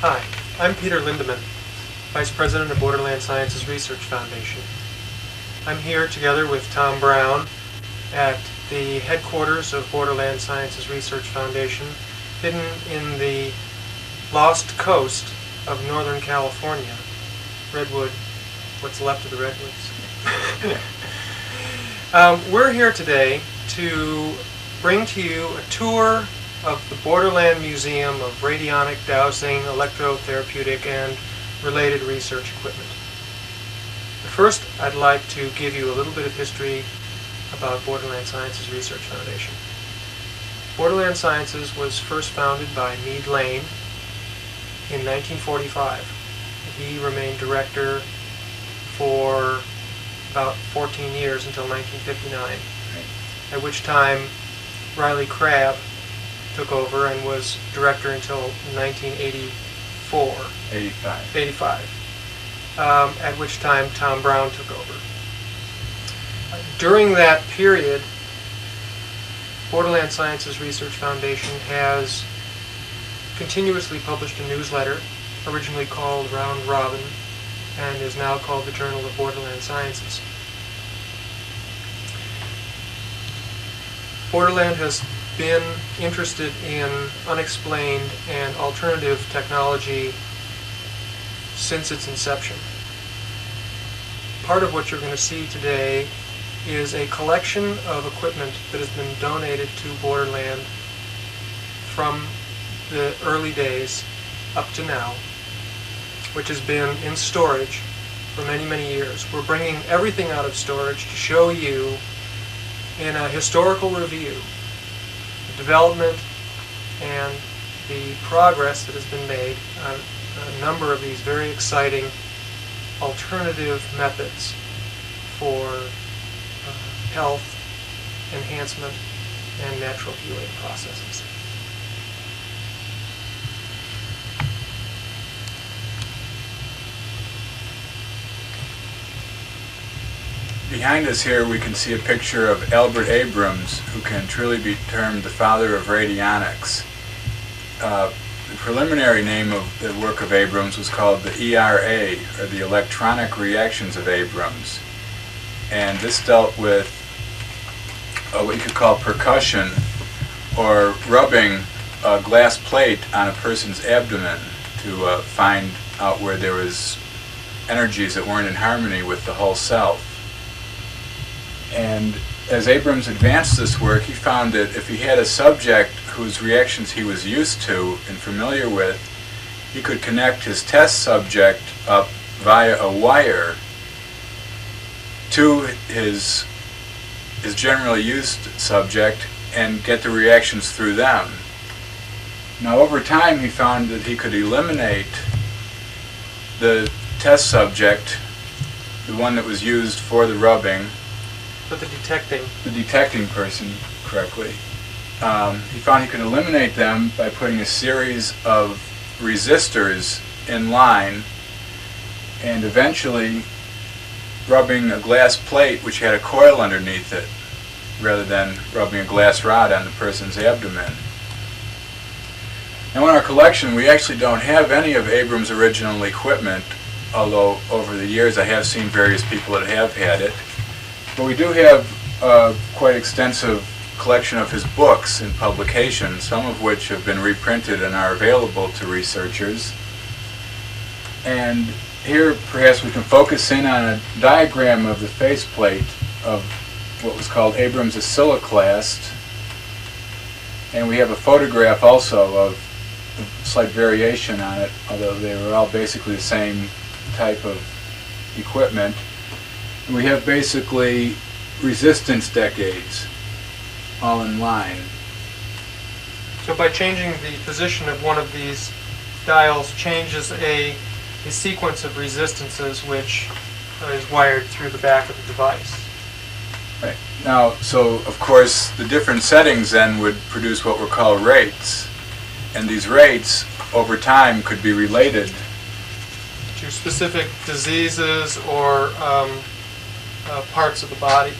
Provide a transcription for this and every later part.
Hi, I'm Peter Lindeman, Vice President of Borderland Sciences Research Foundation. I'm here together with Tom Brown at the headquarters of Borderland Sciences Research Foundation, hidden in the lost coast of Northern California. Redwood, what's left of the redwoods. We're here today to bring to you a tour of the Borderland Museum of Radionic Dowsing, Electrotherapeutic, and related research equipment. But first, I'd like to give you a little bit of history about Borderland Sciences Research Foundation. Borderland Sciences was first founded by Meade Lane in 1945. He remained director for about 14 years until 1959, at which time Riley Crabb took over and was director until 1984. 85. At which time Tom Brown took over. During that period, Borderland Sciences Research Foundation has continuously published a newsletter, originally called Round Robin, and is now called the Journal of Borderland Sciences. Borderland has been interested in unexplained and alternative technology since its inception. Part of what you're going to see today is a collection of equipment that has been donated to Borderland from the early days up to now, which has been in storage for many, many years. We're bringing everything out of storage to show you in a historical review the development and the progress that has been made on a number of these very exciting alternative methods for health, enhancement, and natural healing processes. Behind us here we can see a picture of Albert Abrams, who can truly be termed the father of radionics. The preliminary name of the work of Abrams was called the ERA, or the Electronic Reactions of Abrams. And this dealt with what you could call percussion, or rubbing a glass plate on a person's abdomen to find out where there was energies that weren't in harmony with the whole self. And as Abrams advanced this work, he found that if he had a subject whose reactions he was used to and familiar with, he could connect his test subject up via a wire to his generally used subject and get the reactions through them. Now over time he found that he could eliminate the test subject, the one that was used for the rubbing, But the detecting person correctly. He found he could eliminate them by putting a series of resistors in line and eventually rubbing a glass plate which had a coil underneath it rather than rubbing a glass rod on the person's abdomen. Now in our collection we actually don't have any of Abrams' original equipment, although over the years I have seen various people that have had it. But we do have a quite extensive collection of his books and publications, some of which have been reprinted and are available to researchers. And here perhaps we can focus in on a diagram of the faceplate of what was called Abrams' oscilloclast. And we have a photograph also of a slight variation on it, although they were all basically the same type of equipment. And we have basically resistance decades all in line. So by changing the position of one of these dials changes a sequence of resistances which is wired through the back of the device. Right. Now, so of course the different settings then would produce what were called rates. And these rates over time could be related to specific diseases or parts of the body.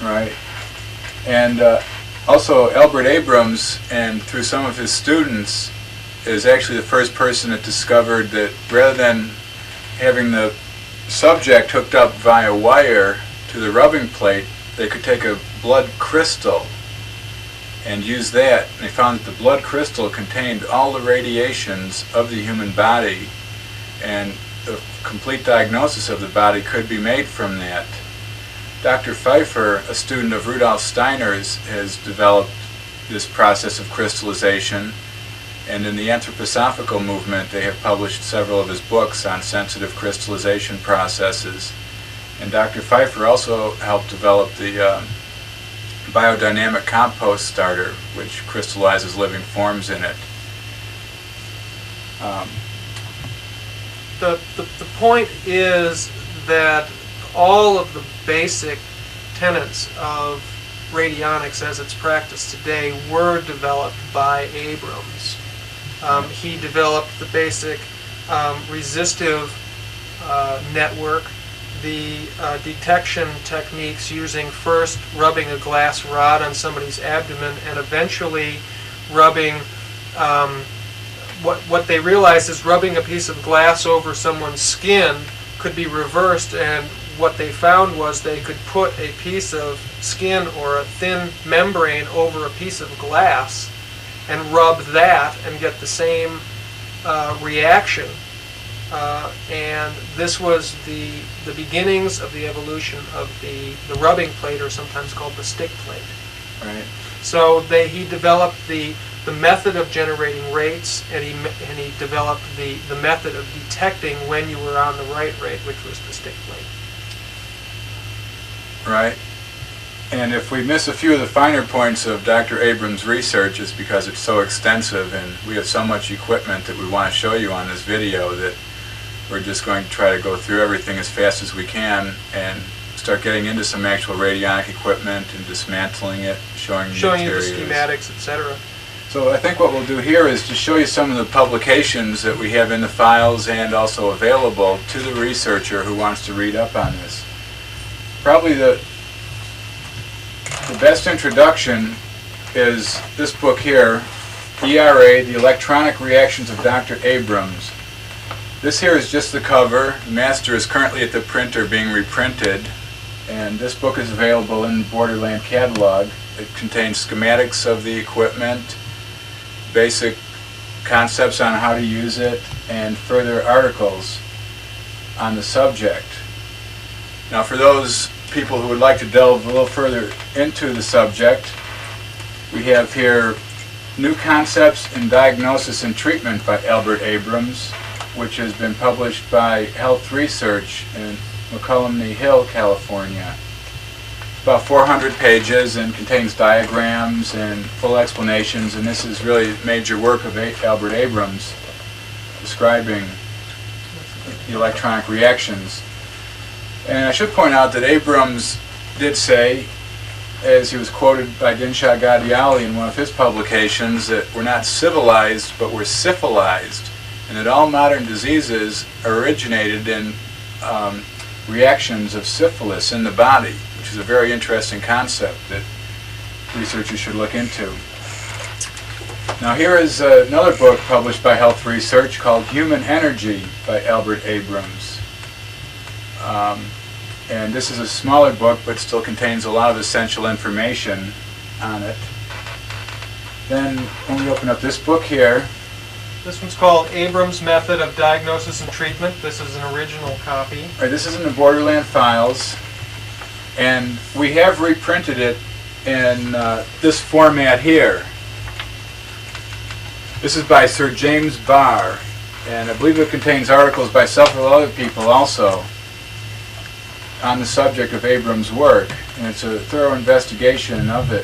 Right. And also Albert Abrams, and through some of his students, is actually the first person that discovered that rather than having the subject hooked up via wire to the rubbing plate, they could take a blood crystal and use that. And they found that the blood crystal contained all the radiations of the human body, and a complete diagnosis of the body could be made from that. Dr. Pfeiffer, a student of Rudolf Steiner's, has developed this process of crystallization, and in the anthroposophical movement they have published several of his books on sensitive crystallization processes. And Dr. Pfeiffer also helped develop the biodynamic compost starter, which crystallizes living forms in it. The point is that all of the basic tenets of radionics as it's practiced today were developed by Abrams. He developed the basic resistive network, the detection techniques using first rubbing a glass rod on somebody's abdomen and eventually rubbing, what they realized is rubbing a piece of glass over someone's skin could be reversed, and what they found was they could put a piece of skin or a thin membrane over a piece of glass and rub that and get the same reaction. And this was the beginnings of the evolution of the rubbing plate, or sometimes called the stick plate. Right. So he developed the method of generating rates, and he developed the method of detecting when you were on the right rate, which was the stick plate. Right. And if we miss a few of the finer points of Dr. Abrams' research, it's because it's so extensive and we have so much equipment that we want to show you on this video that we're just going to try to go through everything as fast as we can and start getting into some actual radionic equipment and dismantling it, showing you the schematics, etc. So I think what we'll do here is to show you some of the publications that we have in the files and also available to the researcher who wants to read up on this. Probably the best introduction is this book here, ERA, The Electronic Reactions of Dr. Abrams. This here is just the cover. The master is currently at the printer being reprinted, and this book is available in the Borderland catalog. It contains schematics of the equipment, basic concepts on how to use it, and further articles on the subject. Now, for those people who would like to delve a little further into the subject, we have here New Concepts in Diagnosis and Treatment by Albert Abrams, which has been published by Health Research in McCullough Hill, California. It's about 400 pages and contains diagrams and full explanations, and this is really major work of Albert Abrams describing the electronic reactions. And I should point out that Abrams did say, as he was quoted by Dinshaw Gadiali in one of his publications, that we're not civilized, but we're syphilized, and that all modern diseases originated in reactions of syphilis in the body, which is a very interesting concept that researchers should look into. Now here is another book published by Health Research called Human Energy by Albert Abrams. And this is a smaller book, but still contains a lot of essential information on it. Then when we open up this book here, this one's called Abrams' Method of Diagnosis and Treatment. This is an original copy. Right, this is in the Borderland files, and we have reprinted it in this format here. This is by Sir James Barr, and I believe it contains articles by several other people also on the subject of Abrams' work, and it's a thorough investigation of it.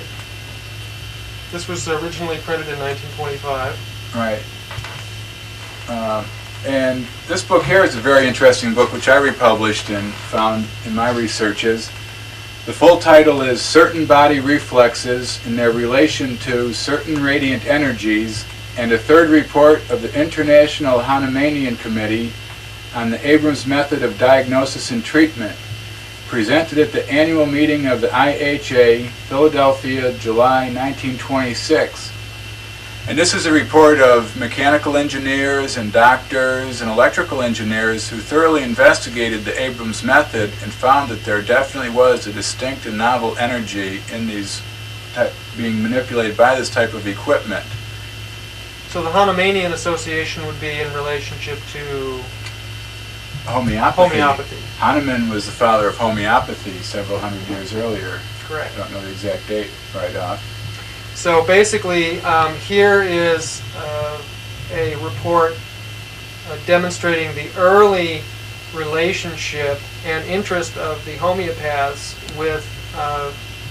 This was originally printed in 1925. Right. And this book here is a very interesting book, which I republished and found in my researches. The full title is Certain Body Reflexes in Their Relation to Certain Radiant Energies, and a third report of the International Hahnemannian Committee on the Abrams Method of Diagnosis and Treatment, presented at the annual meeting of the IHA, Philadelphia, July 1926. And this is a report of mechanical engineers and doctors and electrical engineers who thoroughly investigated the Abrams method and found that there definitely was a distinct and novel energy in these being manipulated by this type of equipment. So the Hahnemannian association would be in relationship to homeopathy. homeopathy. Hahnemann was the father of homeopathy several hundred years earlier. Correct. I don't know the exact date right off. So basically, here is a report demonstrating the early relationship and interest of the homeopaths with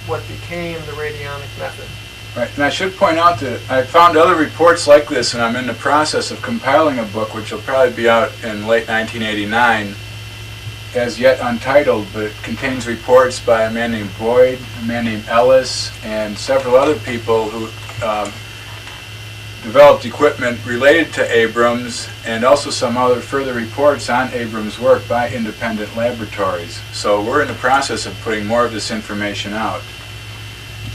what became the radionic method. Right, and I should point out that I found other reports like this, and I'm in the process of compiling a book which will probably be out in late 1989, as yet untitled, but it contains reports by a man named Boyd, a man named Ellis, and several other people who developed equipment related to Abrams, and also some other further reports on Abrams' work by independent laboratories. So we're in the process of putting more of this information out.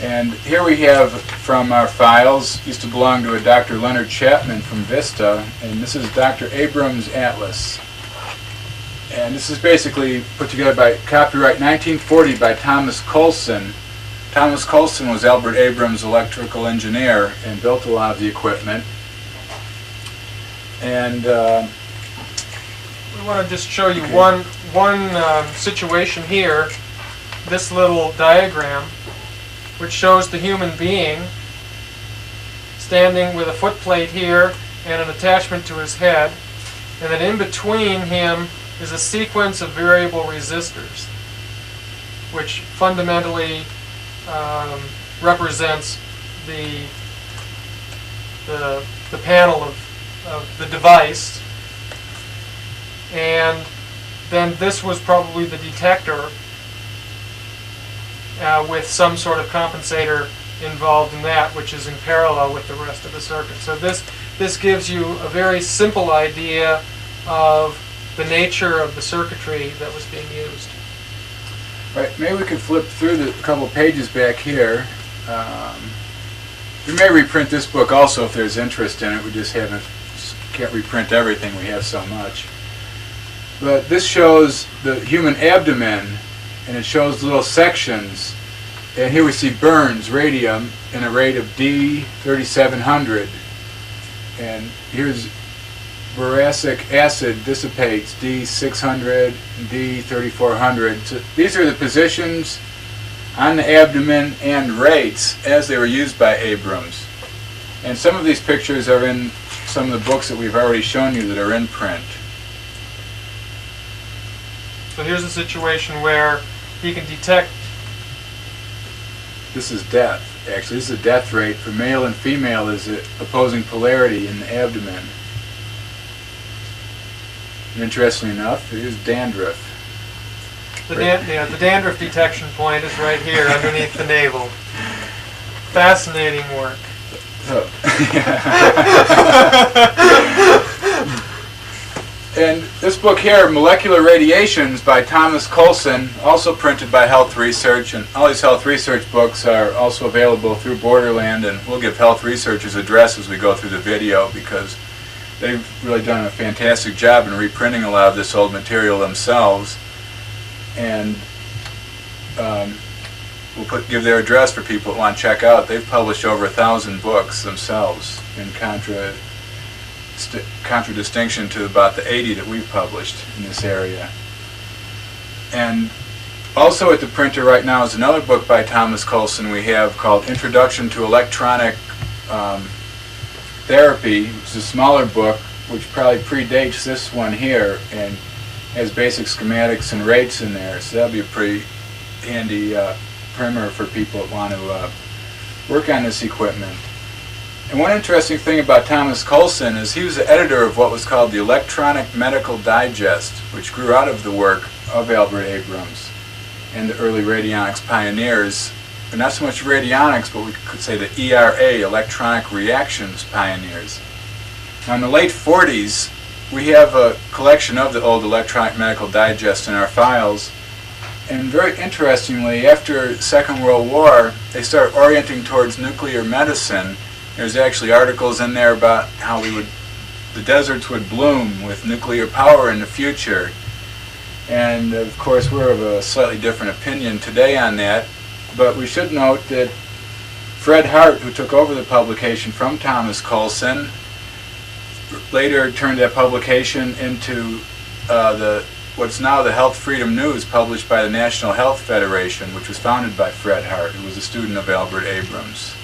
And here we have from our files, used to belong to a Dr. Leonard Chapman from Vista, and this is Dr. Abrams' Atlas. And this is basically put together by copyright 1940 by Thomas Coulson. Thomas Coulson was Albert Abrams' electrical engineer and built a lot of the equipment. And we want to just show you Okay. one situation here, this little diagram, which shows the human being standing with a foot plate here and an attachment to his head, and then in between him is a sequence of variable resistors, which fundamentally represents the panel of the device. And then this was probably the detector with some sort of compensator involved in that, which is in parallel with the rest of the circuit. So this gives you a very simple idea of the nature of the circuitry that was being used. right, maybe we could flip through the couple pages back here. We may reprint this book also if there's interest in it. We just can't reprint everything. We have so much. But this shows the human abdomen, and it shows little sections. And here we see Burns radium in a rate of D3700. And here's boracic acid dissipates D600 and D3400. So these are the positions on the abdomen and rates as they were used by Abrams. And some of these pictures are in some of the books that we've already shown you that are in print. So here's a situation where he can detect. This is death. Actually, this is a death rate for male and female is the opposing polarity in the abdomen. And interestingly enough, here's dandruff. The dandruff detection point is right here underneath the navel. Fascinating work. So, and this book here, Molecular Radiations by Thomas Coulson, also printed by Health Research, and all these Health Research books are also available through Borderland, and we'll give Health Research's address as we go through the video because they've really done a fantastic job in reprinting a lot of this old material themselves. And we'll give their address for people that want to check out. They've published over 1,000 books themselves in contradistinction to about the 80 that we've published in this area. And also at the printer right now is another book by Thomas Coulson we have called Introduction to Electronic Therapy, which is a smaller book which probably predates this one here and has basic schematics and rates in there, so that'll be a pretty handy primer for people that want to work on this equipment. And one interesting thing about Thomas Coulson is he was the editor of what was called the Electronic Medical Digest, which grew out of the work of Albert Abrams and the early radionics pioneers, but not so much radionics, but we could say the ERA, electronic reactions pioneers. Now in the late 40s, we have a collection of the old Electronic Medical Digest in our files, and very interestingly, after the Second World War, they start orienting towards nuclear medicine, There's actually articles in there about how the deserts would bloom with nuclear power in the future. And of course we're of a slightly different opinion today on that, but we should note that Fred Hart, who took over the publication from Thomas Coulson, later turned that publication into what's now the Health Freedom News, published by the National Health Federation, which was founded by Fred Hart, who was a student of Albert Abrams.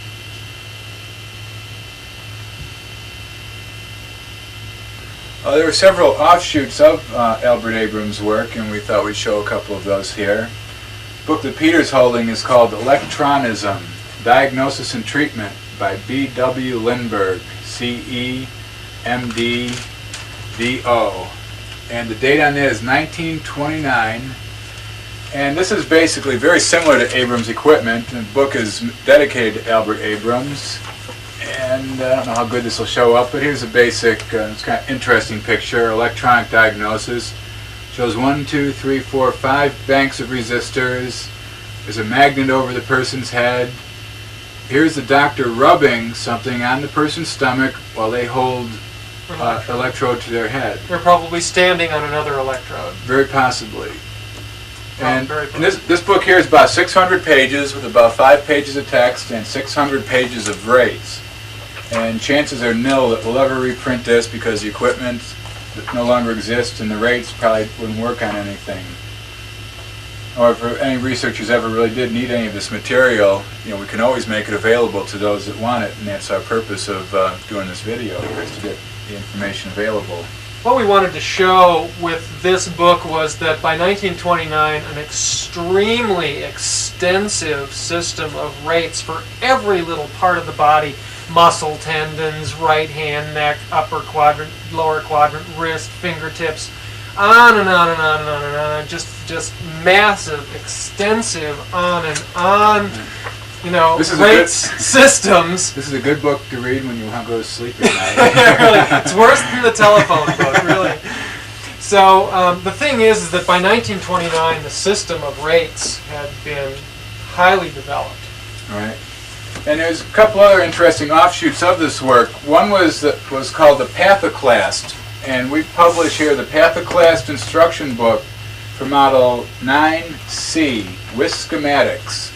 There were several offshoots of Albert Abrams' work, and we thought we'd show a couple of those here. The book that Peter's holding is called Electronism, Diagnosis and Treatment by B.W. Lindbergh, C.E., M.D., D.O. And the date on that is 1929. And this is basically very similar to Abrams' equipment. The book is dedicated to Albert Abrams. And I don't know how good this will show up, but here's a basic, it's kind of interesting picture. Electronic diagnosis. Shows 1, 2, 3, 4, 5 banks of resistors. There's a magnet over the person's head. Here's the doctor rubbing something on the person's stomach while they hold electrode to their head. They're probably standing on another electrode. Very possibly. And this book here is about 600 pages with about 5 pages of text and 600 pages of rates. And chances are nil that we'll ever reprint this because the equipment no longer exists and the rates probably wouldn't work on anything. Or if any researchers ever really did need any of this material, we can always make it available to those that want it, and that's our purpose of doing this video here, is to get the information available. What we wanted to show with this book was that by 1929, an extremely extensive system of rates for every little part of the body, muscle, tendons, right hand, neck, upper quadrant, lower quadrant, wrist, fingertips, on and on and on and on and on, just massive, extensive, on and on, rates, systems. This is a good book to read when you want to go to sleep at night. Really, it's worse than the telephone book, really. So the thing is that by 1929, the system of rates had been highly developed. All right. And there's a couple other interesting offshoots of this work. One was called the Pathoclast, and we publish here the Pathoclast instruction book for Model 9C with schematics.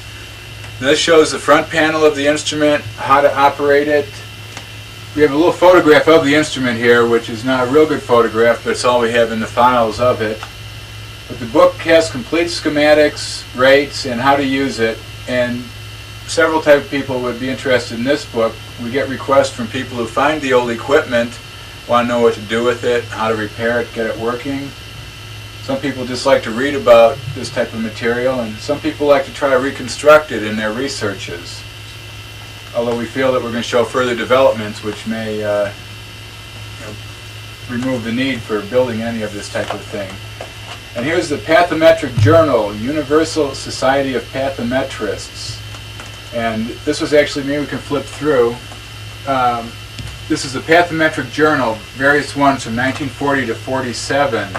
This shows the front panel of the instrument, how to operate it. We have a little photograph of the instrument here, which is not a real good photograph, but it's all we have in the files of it. But the book has complete schematics, rates, and how to use it, and several types of people would be interested in this book. We get requests from people who find the old equipment, want to know what to do with it, how to repair it, get it working. Some people just like to read about this type of material, and some people like to try to reconstruct it in their researches. Although we feel that we're going to show further developments which may remove the need for building any of this type of thing. And here's the Pathometric Journal, Universal Society of Pathometrists. And this was actually, maybe we can flip through. This is the Pathometric Journal, various ones from 1940 to 47.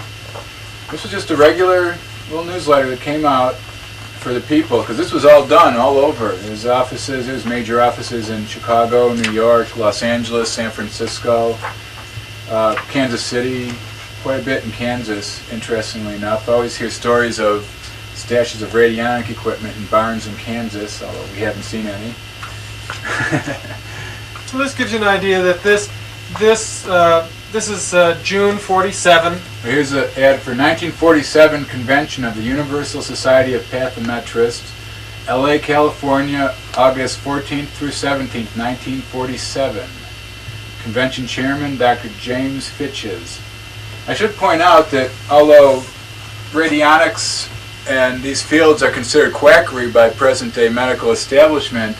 This was just a regular little newsletter that came out for the people, because this was all done all over. There's offices, there's major offices in Chicago, New York, Los Angeles, San Francisco, Kansas City, quite a bit in Kansas, interestingly enough. I always hear stories of stashes of radionic equipment in barns in Kansas, although we haven't seen any. So this gives you an idea that this is June 47. Here's an ad for 1947 Convention of the Universal Society of Pathometrists, LA, California, August 14th through 17th, 1947. Convention Chairman, Dr. James Fitches. I should point out that although radionics and these fields are considered quackery by present-day medical establishment,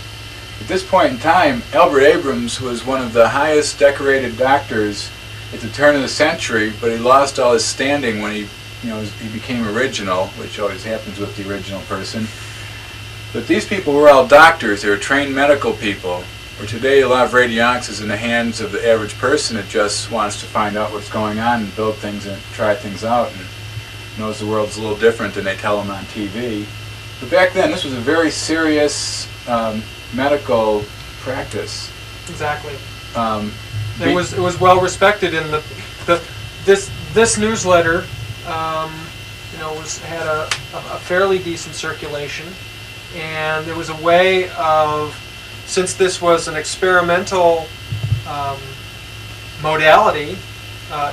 at this point in time, Albert Abrams was one of the highest decorated doctors at the turn of the century, but he lost all his standing when he became original, which always happens with the original person. But these people were all doctors. They were trained medical people. Where today, a lot of radionics is in the hands of the average person that just wants to find out what's going on and build things and try things out and knows the world's a little different than they tell them on TV. But back then, this was a very serious medical practice. exactly. Um, It was well respected in this newsletter. Had a fairly decent circulation, and there was a way of, since this was an experimental modality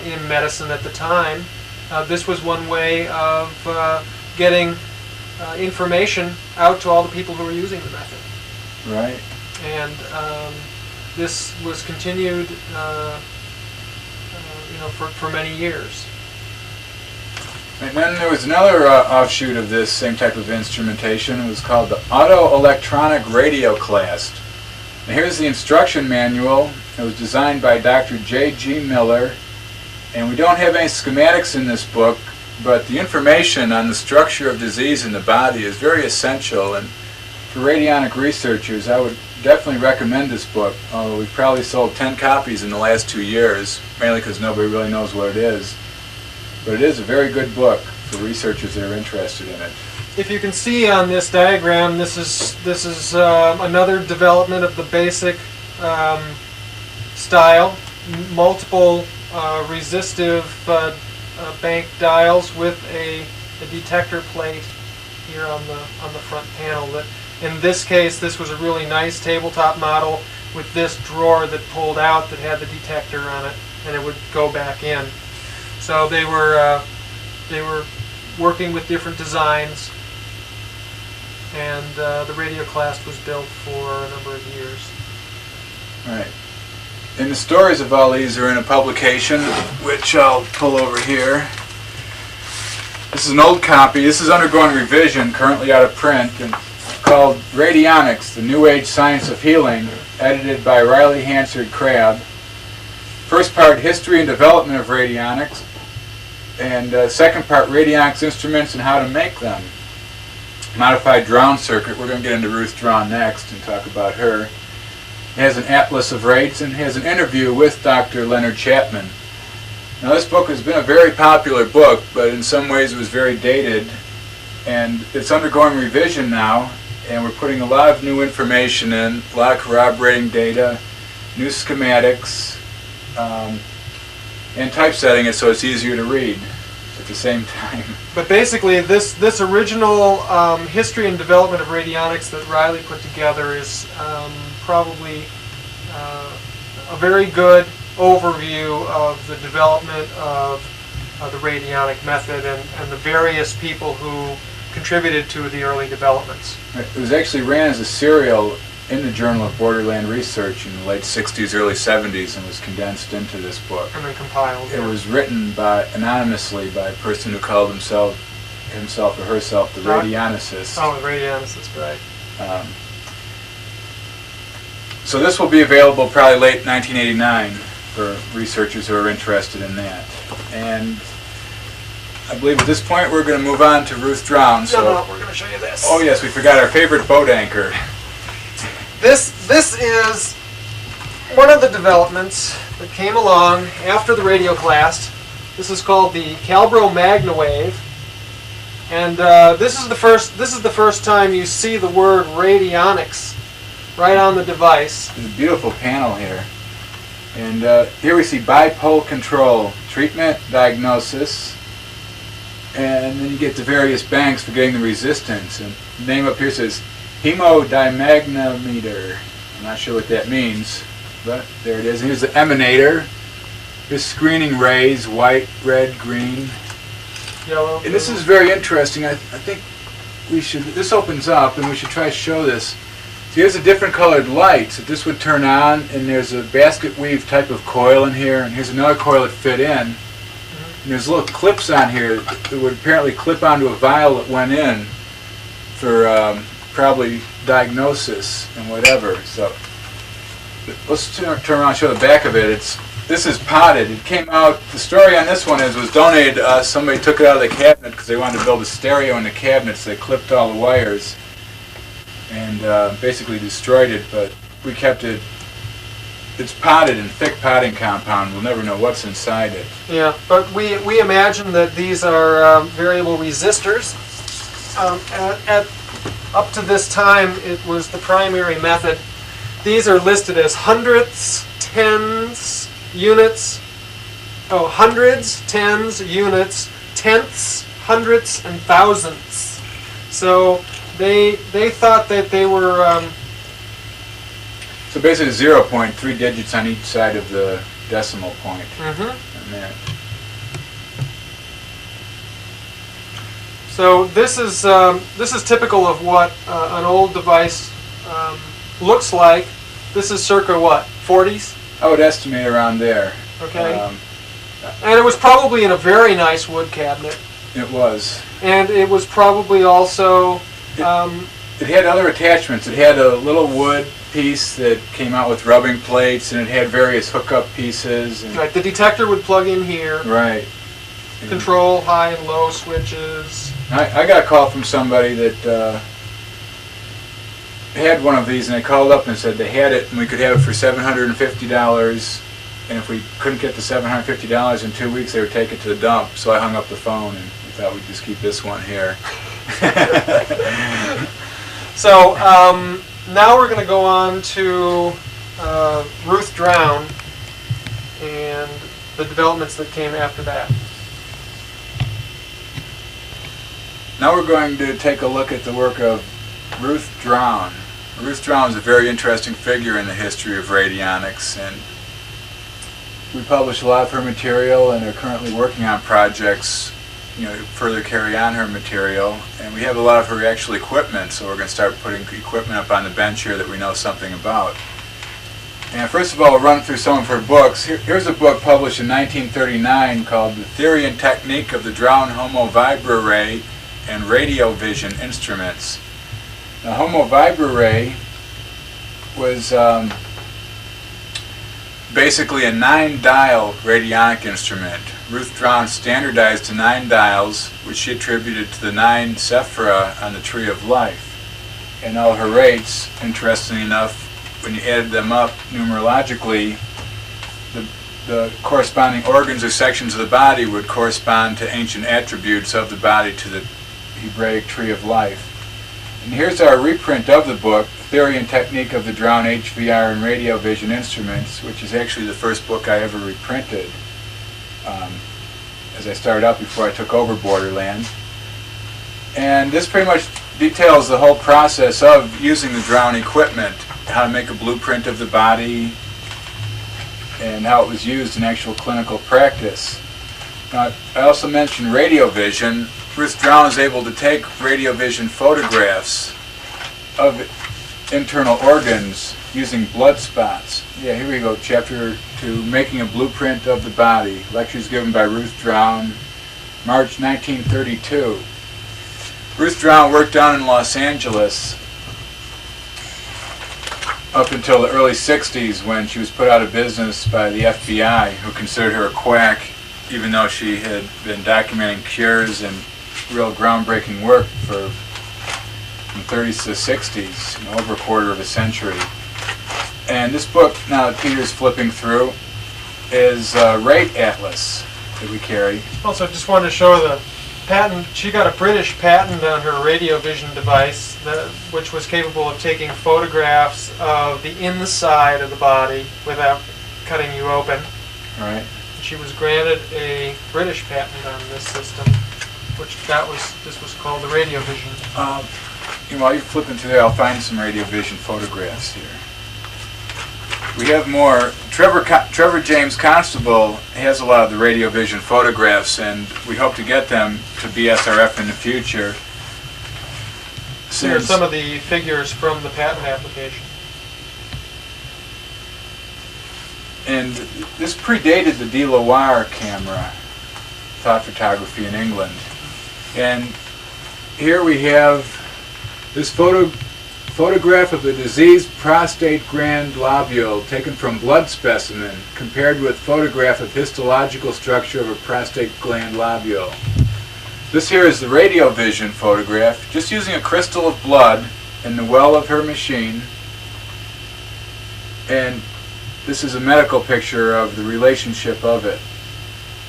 in medicine at the time, this was one way of getting information out to all the people who were using the method. Right. And this was continued, for many years. And then there was another offshoot of this same type of instrumentation. It was called the Auto-Electronic Radioclast. And here's the instruction manual. It was designed by Dr. J.G. Miller. And we don't have any schematics in this book, but the information on the structure of disease in the body is very essential. And for radionic researchers, I would definitely recommend this book. Although we've probably sold 10 copies in the last 2 years, mainly because nobody really knows what it is. But it is a very good book for researchers that are interested in it. If you can see on this diagram, this is another development of the basic style. Multiple resistive bank dials with a detector plate here on the front panel. That in this case, this was a really nice tabletop model with this drawer that pulled out that had the detector on it, and it would go back in. So they were working with different designs, and the Radioclast was built for a number of years. Right. And the stories of all these are in a publication, which I'll pull over here. This is an old copy. This is undergoing revision, currently out of print, and called Radionics, the New Age Science of Healing, edited by Riley Hansard Crabb. First part, History and Development of Radionics, and second part, Radionics Instruments and How to Make Them. Modified Drown Circuit. We're going to get into Ruth Drown next and talk about her. It has an atlas of rates and has an interview with Dr. Leonard Chapman. Now this book has been a very popular book, but in some ways it was very dated, and it's undergoing revision now, and we're putting a lot of new information in, a lot of corroborating data, new schematics, and typesetting it so it's easier to read at the same time. But basically, this original history and development of radionics that Riley put together is probably a very good overview of the development of the radionic method and the various people who contributed to the early developments. It was actually ran as a serial in the Journal of Borderland Research in the late 60s, early 70s, and was condensed into this book. And then compiled. It was written anonymously by a person who called himself or herself the radionicist. Oh, the radionicist, right. So this will be available probably late 1989 for researchers who are interested in that. And I believe at this point we're going to move on to Ruth Drown. No, we're going to show you this. Oh yes, we forgot our favorite boat anchor. This is one of the developments that came along after the Radioclast. This is called the Calbro MagnaWave, and this is the first time you see the word radionics right on the device. There's a beautiful panel here, and here we see bipole control, treatment, diagnosis, and then you get the various banks for getting the resistance. And the name up here says hemodynamagnometer. I'm not sure what that means, but there it is. And here's the emanator. Here's screening rays, white, red, green, yellow. And this is very interesting. I think we should, this opens up and we should try to show this. So here's the different colored lights that this would turn on, and there's a basket weave type of coil in here, and here's another coil that fit in. And there's little clips on here that would apparently clip onto a vial that went in for probably diagnosis and whatever. So let's turn around and show the back of it. This is potted. It came out, the story on this one was donated to us. Somebody took it out of the cabinet because they wanted to build a stereo in the cabinet, so they clipped all the wires and basically destroyed it, but we kept it. It's potted in thick potting compound. We'll never know what's inside it. Yeah, but we imagine that these are variable resistors. Up to this time, it was the primary method these are listed as hundredths, tens, units. Oh, hundreds, tens, units, tenths, hundredths, and thousandths. So they thought that they were. So basically 0.3 digits on each side of the decimal point. Mm-hmm. And that. So this is typical of what an old device looks like. This is circa what, 40s? I would estimate around there. Okay. And it was probably in a very nice wood cabinet. It was. And it was probably also. It had other attachments. It had a little wood piece that came out with rubbing plates, and it had various hookup pieces. And right. The detector would plug in here. Right. Control high and low switches. I got a call from somebody that had one of these, and they called up and said they had it, and we could have it for $750. And if we couldn't get the $750 in 2 weeks, they would take it to the dump. So I hung up the phone, and we thought we'd just keep this one here. So now we're going to go on to Ruth Drown and the developments that came after that. Now we're going to take a look at the work of Ruth Drown. Ruth Drown is a very interesting figure in the history of radionics, and we publish a lot of her material and are currently working on projects, to further carry on her material. And we have a lot of her actual equipment, so we're going to start putting equipment up on the bench here that we know something about. And first of all, we'll run through some of her books. Here's a book published in 1939 called The Theory and Technique of the Drown Homo Vibra Ray and Radio Vision Instruments. The Homo Vibra Ray was basically a 9-dial radionic instrument. Ruth Drown standardized to 9 dials, which she attributed to the 9 sephira on the Tree of Life. And all her rates, interestingly enough, when you added them up numerologically, the corresponding organs or sections of the body would correspond to ancient attributes of the body to the Hebraic Tree of Life. And here's our reprint of the book, Theory and Technique of the Drown HVR and Radio Vision Instruments, which is actually the first book I ever reprinted as I started out before I took over Borderland. And this pretty much details the whole process of using the Drown equipment, how to make a blueprint of the body, and how it was used in actual clinical practice. Now, I also mentioned radio vision. Ruth Drown is able to take radio vision photographs of internal organs using blood spots. Yeah, here we go, Chapter 2, Making a Blueprint of the Body. Lectures given by Ruth Drown, March 1932. Ruth Drown worked down in Los Angeles up until the early 60s, when she was put out of business by the FBI, who considered her a quack, even though she had been documenting cures and real groundbreaking work from 30s to 60s, over a quarter of a century. And this book, now that Peter's flipping through, is Rate Atlas that we carry. Also, just wanted to show the patent. She got a British patent on her radio vision device, which was capable of taking photographs of the inside of the body without cutting you open. Right. She was granted a British patent on this system, this was called the radio vision. While you're flipping through there, I'll find some radio vision photographs here. We have more. Trevor James Constable has a lot of the radio vision photographs, and we hope to get them to BSRF in the future. Here are some of the figures from the patent application. And this predated the De Loire camera, thought photography in England. And here we have this photograph of the diseased prostate gland lobule taken from blood specimen compared with photograph of histological structure of a prostate gland lobule. This here is the radio vision photograph, just using a crystal of blood in the well of her machine. And this is a medical picture of the relationship of it.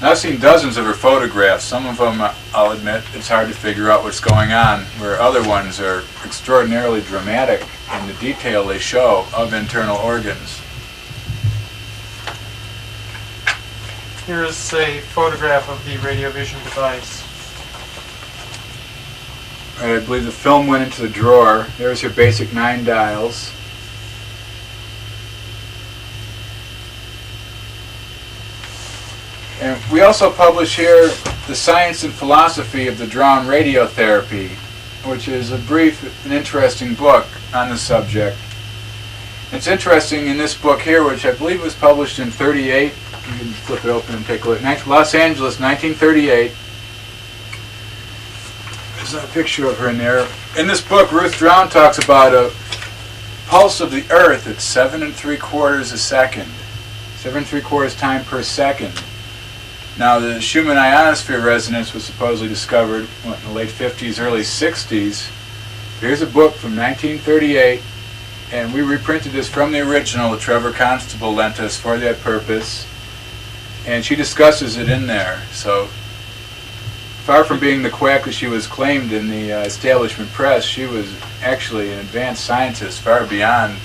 I've seen dozens of her photographs. Some of them, I'll admit, it's hard to figure out what's going on, where other ones are extraordinarily dramatic in the detail they show of internal organs. Here's a photograph of the radiovision device. Right, I believe the film went into the drawer. There's your basic 9 dials. And we also publish here The Science and Philosophy of the Drawn Radiotherapy, which is a brief and interesting book on the subject. It's interesting in this book here, which I believe was published in 1938. You can flip it open and take a look. Los Angeles, 1938. There's a picture of her in there. In this book, Ruth Drown talks about a pulse of the Earth at 7 3/4 a second. 7 3/4 time per second. Now, the Schumann ionosphere resonance was supposedly discovered in the late 50s, early 60s. Here's a book from 1938, and we reprinted this from the original that Trevor Constable lent us for that purpose. And she discusses it in there. So, far from being the quack that she was claimed in the establishment press, she was actually an advanced scientist, far beyond,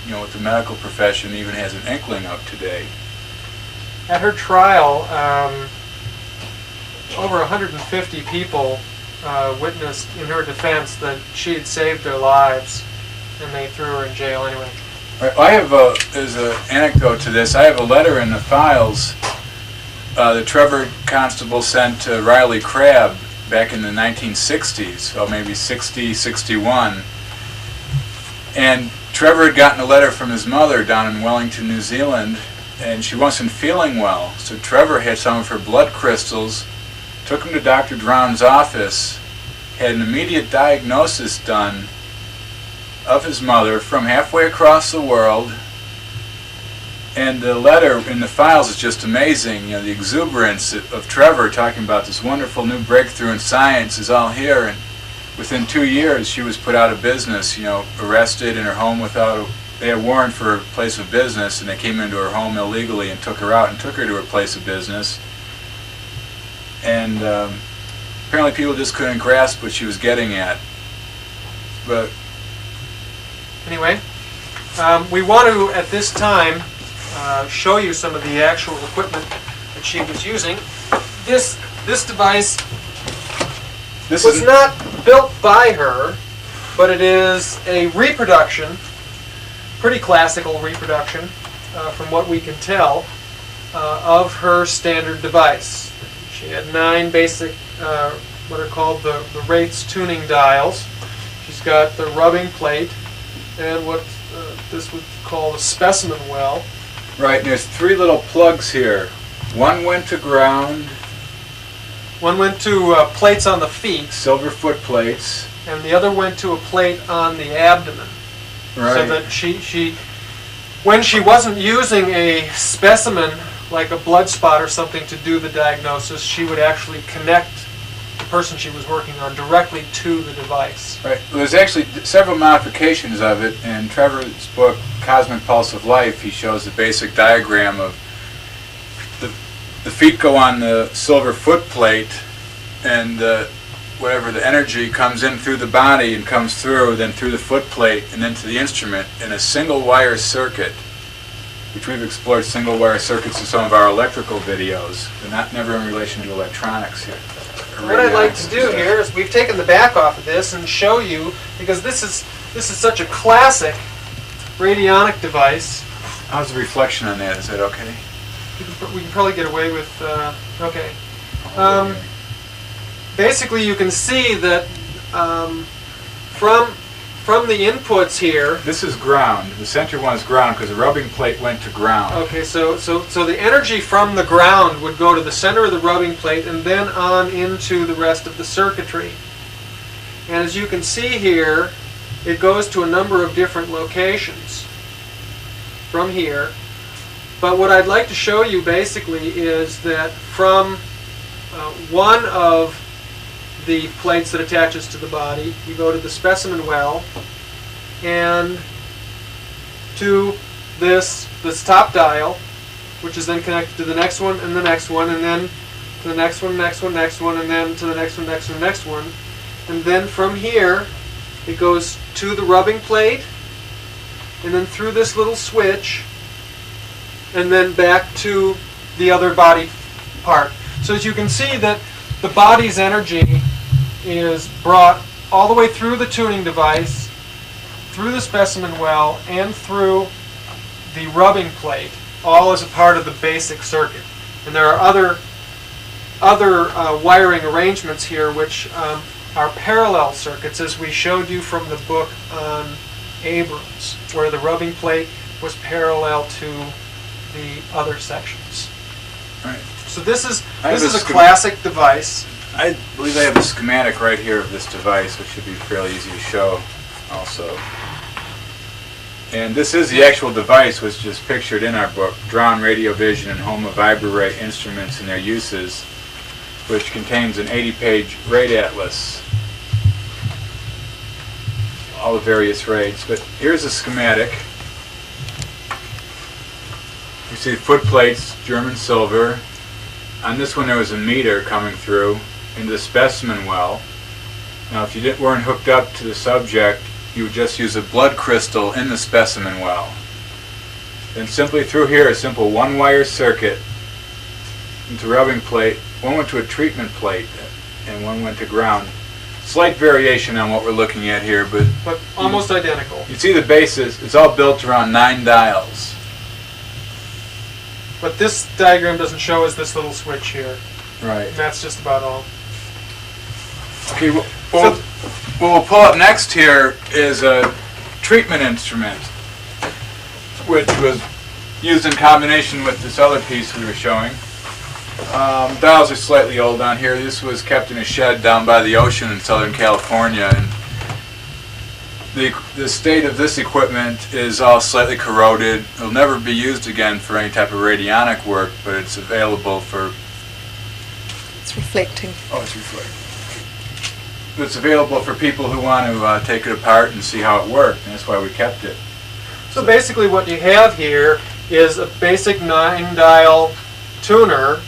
what the medical profession even has an inkling of today. At her trial, over 150 people witnessed in her defense that she had saved their lives, and they threw her in jail anyway. Right, I have there's an anecdote to this. I have a letter in the files that Trevor Constable sent to Riley Crabb back in the 1960s, so maybe 60, 61. And Trevor had gotten a letter from his mother down in Wellington, New Zealand, and she wasn't feeling well. So Trevor had some of her blood crystals, took them to Dr. Drown's office, had an immediate diagnosis done of his mother from halfway across the world. And the letter in the files is just amazing. The exuberance of Trevor talking about this wonderful new breakthrough in science is all here. And within 2 years, she was put out of business, arrested in her home they had a warrant for her place of business, and they came into her home illegally and took her out and took her to her place of business. And apparently people just couldn't grasp what she was getting at. But anyway, we want to, at this time, show you some of the actual equipment that she was using. This device was not built by her, but it is a reproduction, pretty classical reproduction, from what we can tell, of her standard device. She had 9 basic, what are called the rates tuning dials. She's got the rubbing plate and what this would call the specimen well. Right, and there's 3 little plugs here. One went to ground. One went to plates on the feet. Silver foot plates. And the other went to a plate on the abdomen. Right. So that she when she wasn't using a specimen like a blood spot or something to do the diagnosis, she would actually connect the person she was working on directly to the device. Right. Well, there's actually several modifications of it. In Trevor's book, Cosmic Pulse of Life, he shows the basic diagram of the feet go on the silver foot plate, and whatever the energy comes in through the body and comes through, then through the foot plate, and then to the instrument in a single wire circuit, which we've explored single wire circuits in some of our electrical videos, but never in relation to electronics here. What I'd like to do here is we've taken the back off of this and show you, because this is such a classic radionic device. How's the reflection on that? Is that okay? We can probably get away with, okay. Basically you can see that from the inputs here. This is ground. The center one is ground because the rubbing plate went to ground. Okay, so the energy from the ground would go to the center of the rubbing plate and then on into the rest of the circuitry. And as you can see here, it goes to a number of different locations from here. But what I'd like to show you basically is that from one of the plates that attaches to the body, you go to the specimen well and to this top dial, which is then connected to the next one and the next one, and then to the next one, next one, next one, and then to the next one, next one, next one. And then from here, it goes to the rubbing plate, and then through this little switch, and then back to the other body part. So as you can see that the body's energy is brought all the way through the tuning device, through the specimen well, and through the rubbing plate, all as a part of the basic circuit. And there are other wiring arrangements here which are parallel circuits, as we showed you from the book on Abrams, where the rubbing plate was parallel to the other sections. Right. So this is a classic device. I believe I have a schematic right here of this device, which should be fairly easy to show also. And this is the actual device which is pictured in our book, Drawn Radio Vision and Home of Vibra-Ray Instruments and Their Uses, which contains an 80-page rate atlas, all the various rates. But here's a schematic. You see foot plates, German silver. On this one there was a meter coming through into the specimen well. Now if you weren't hooked up to the subject, you would just use a blood crystal in the specimen well. Then simply through here, a simple one-wire circuit into rubbing plate. One went to a treatment plate and one went to ground. Slight variation on what we're looking at here, but almost identical. You see the basis, it's all built around 9 dials. What this diagram doesn't show is this little switch here. Right. And that's just about all. Okay, what we'll pull up next here is a treatment instrument, which was used in combination with this other piece we were showing. Dials are slightly old down here. This was kept in a shed down by the ocean in Southern California, and the state of this equipment is all slightly corroded. It'll never be used again for any type of radionic work, but it's available for... It's reflecting. Oh, it's reflecting. It's available for people who want to take it apart and see how it worked, and that's why we kept it. So basically what you have here is a basic 9-dial tuner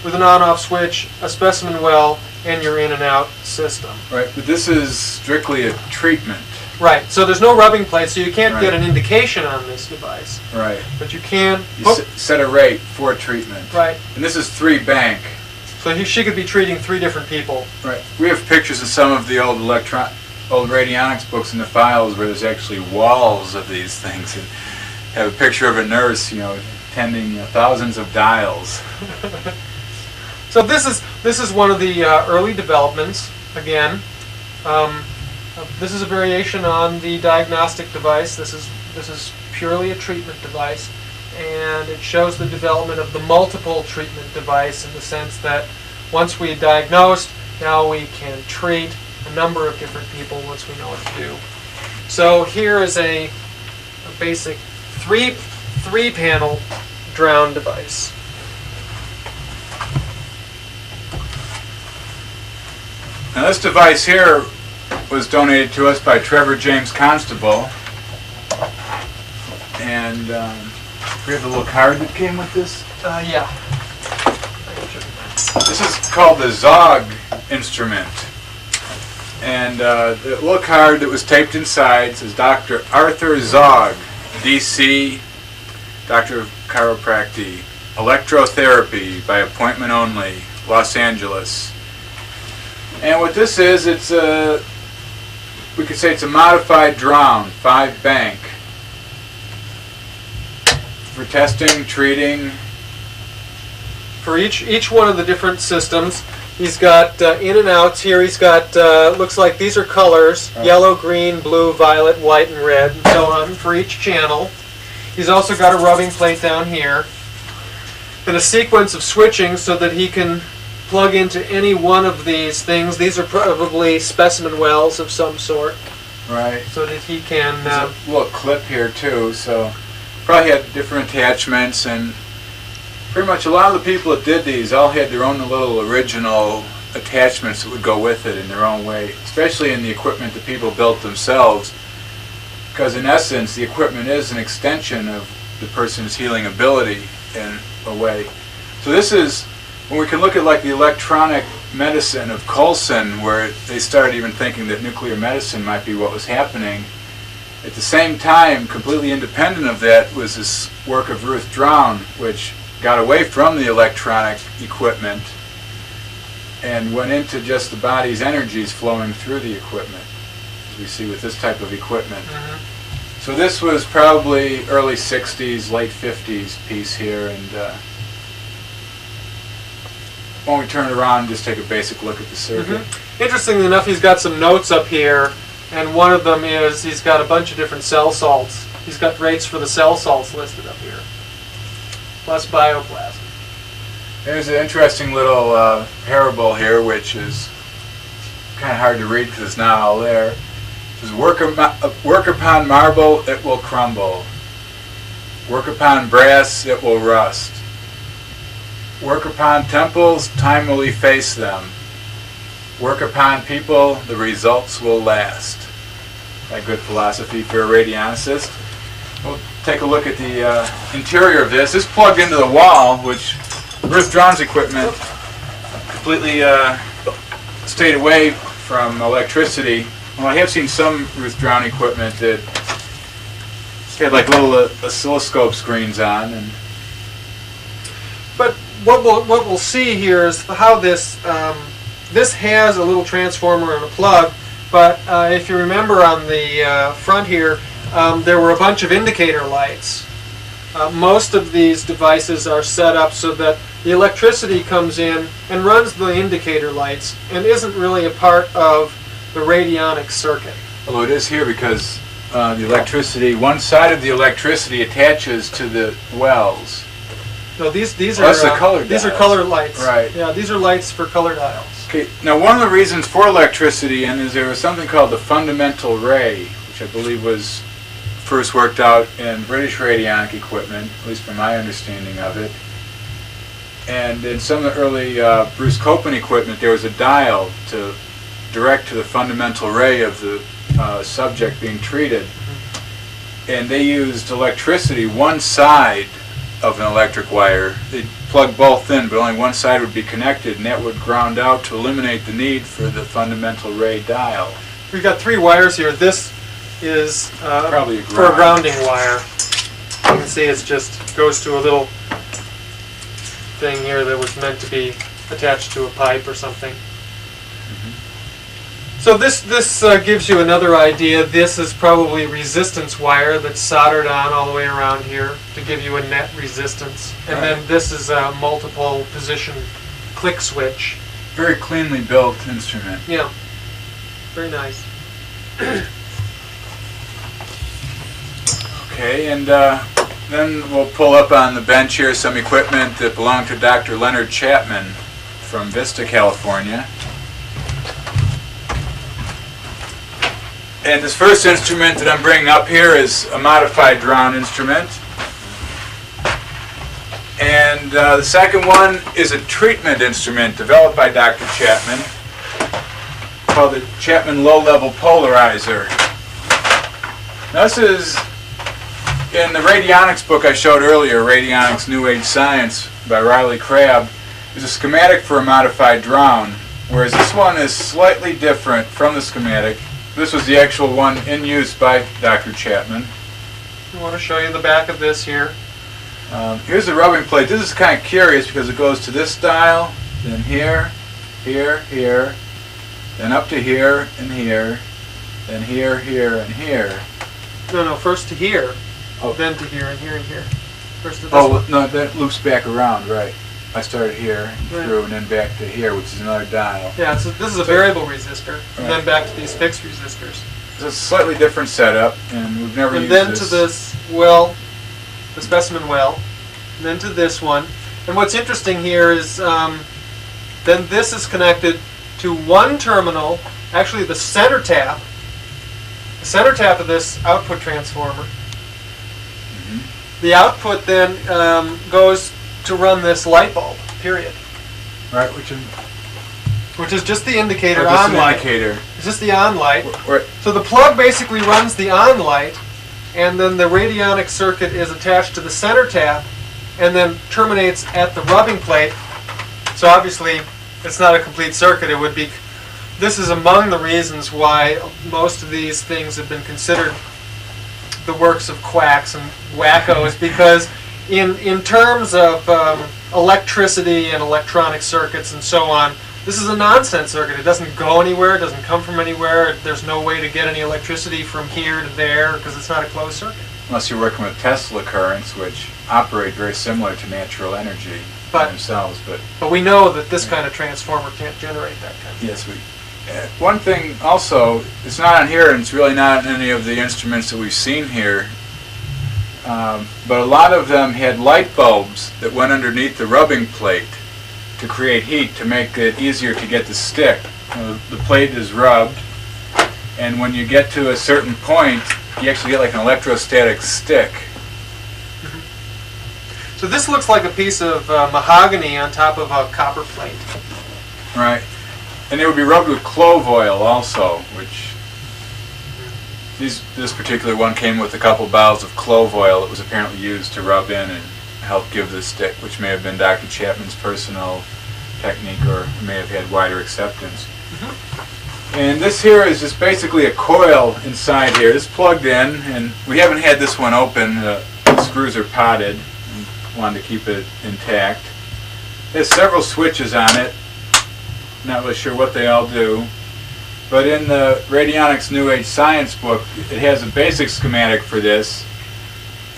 with an on-off switch, a specimen well, and your in and out system. Right, but this is strictly a treatment. Right, so there's no rubbing plate, so you can't Right. get an indication on this device. Right. But you can... You set a rate for treatment. Right. And this is 3-bank. So she could be treating 3 different people. Right. We have pictures of some of the old radionics books in the files where there's actually walls of these things, and have a picture of a nurse, tending thousands of dials. So this is one of the early developments. Again, this is a variation on the diagnostic device. This is purely a treatment device, and it shows the development of the multiple treatment device in the sense that once we diagnosed, now we can treat a number of different people once we know what to do. So here is a basic three-panel drown device. Now this device here was donated to us by Trevor James Constable, and we have the little card that came with this. Yeah. This is called the Zog instrument, and the little card that was taped inside says Dr. Arthur Zog, D.C., Doctor of Chiropractic, Electrotherapy by appointment only, Los Angeles. And what this is, we could say it's a modified drown, 5-bank, for testing, treating. For each one of the different systems, he's got in and outs here. He's got, looks like these are colors, yellow, green, blue, violet, white, and red, and so on for each channel. He's also got a rubbing plate down here, and a sequence of switching so that he can plug into any one of these things. These are probably specimen wells of some sort. Right. So that he can... There's a little clip here too, so probably had different attachments, and pretty much a lot of the people that did these all had their own little original attachments that would go with it in their own way, especially in the equipment that people built themselves, because in essence the equipment is an extension of the person's healing ability in a way. So this is when we can look at like the electronic medicine of Coulson, where they started even thinking that nuclear medicine might be what was happening, at the same time, completely independent of that, was this work of Ruth Drown, which got away from the electronic equipment and went into just the body's energies flowing through the equipment, as we see with this type of equipment. So this was probably early 60s, late 50s piece here, and when we turn it around, just take a basic look at the circuit. Interestingly enough, he's got some notes up here, and one of them is he's got a bunch of different cell salts. He's got rates for the cell salts listed up here, plus bioplasm. There's an interesting little parable here, which is kind of hard to read because it's not all there. It says, work upon marble, it will crumble. Work upon brass, it will rust. Work upon temples, time will efface them. Work upon people, the results will last. That good philosophy for a radionicist. We'll take a look at the interior of this. This is plugged into the wall, which Ruth Drown's equipment completely stayed away from electricity. Well, I have seen some Ruth Drown equipment that had like little oscilloscope screens on. But what we'll see here is how this this has a little transformer and a plug. But if you remember on the front here, there were a bunch of indicator lights. Most of these devices are set up so that the electricity comes in and runs the indicator lights and isn't really a part of the radionic circuit. Although it is here because the electricity, one side of the electricity attaches to the wells. No, these Oh, are that's the color these are dials. color lights. Right. Yeah, these are lights for color dials. Okay. Now, one of the reasons for electricity is there was something called the fundamental ray, which I believe was first worked out in British radionic equipment, at least from my understanding of it. And in some of the early Bruce Copeland equipment, there was a dial to direct to the fundamental ray of the subject being treated. And they used electricity, one side of an electric wire. They'd plug both in, but only one side would be connected, and that would ground out to eliminate the need for the fundamental ray dial. We've got three wires here. This is Probably a for a ground. grounding wire. You can see it just goes to a little thing here that was meant to be attached to a pipe or something. So this gives you another idea. This is probably resistance wire that's soldered on all the way around here to give you a net resistance. And then this is a multiple position click switch. Very cleanly built instrument. Yeah, very nice. Okay, and then we'll pull up on the bench here some equipment that belonged to Dr. Leonard Chapman from Vista, California. And this first instrument that I'm bringing up here is a modified Drown instrument. And the second one is a treatment instrument developed by Dr. Chapman called the Chapman Low-Level Polarizer. Now this is in the radionics book I showed earlier, Radionics New Age Science by Riley Crabb. There's a schematic for a modified Drown, whereas this one is slightly different from the schematic. This was the actual one in use by Dr. Chapman. I want to show you the back of this here. Here's the rubbing plate. This is kind of curious because it goes to this dial, then here, here, here, then up to here and here, then here, here, and here. No, first to here, Oh. then to here and here and here. First to this Oh, one. no, that loops back around, right. I started here, Right. through, and then back to here, which is another dial. Yeah, so this is a variable resistor, and then back to these fixed resistors. It's a slightly different setup, and we've never And used then this. to this well, the specimen well, and then to this one. And what's interesting here is then this is connected to one terminal, actually the center tap of this output transformer. The output then goes to run this light bulb, period. Right, Which is just the indicator this on light. indicator. It's just the on light. Right. So the plug basically runs the on light, and then the radionic circuit is attached to the center tap, and then terminates at the rubbing plate. So obviously, it's not a complete circuit. It would be. This is among the reasons why most of these things have been considered the works of quacks and wackos, because in terms of electricity and electronic circuits and so on, this is a nonsense circuit. It doesn't go anywhere. It doesn't come from anywhere. There's no way to get any electricity from here to there because it's not a closed circuit. Unless you're working with Tesla currents, which operate very similar to natural energy themselves. But we know that this kind of transformer can't generate that kind of Yes, one thing also, it's not on here and it's really not in any of the instruments that we've seen here, but a lot of them had light bulbs that went underneath the rubbing plate to create heat, to make it easier to get the stick. The plate is rubbed, and when you get to a certain point, you actually get like an electrostatic stick. So this looks like a piece of mahogany on top of a copper plate. Right. And they would be rubbed with clove oil also, which this particular one came with a couple bottles of clove oil that was apparently used to rub in and help give the stick, which may have been Dr. Chapman's personal technique or may have had wider acceptance. And this here is just basically a coil inside here. It's plugged in, and we haven't had this one open. The screws are potted. And wanted to keep it intact. There's several switches on it. Not really sure what they all do. But in the Radionics New Age Science book, it has a basic schematic for this.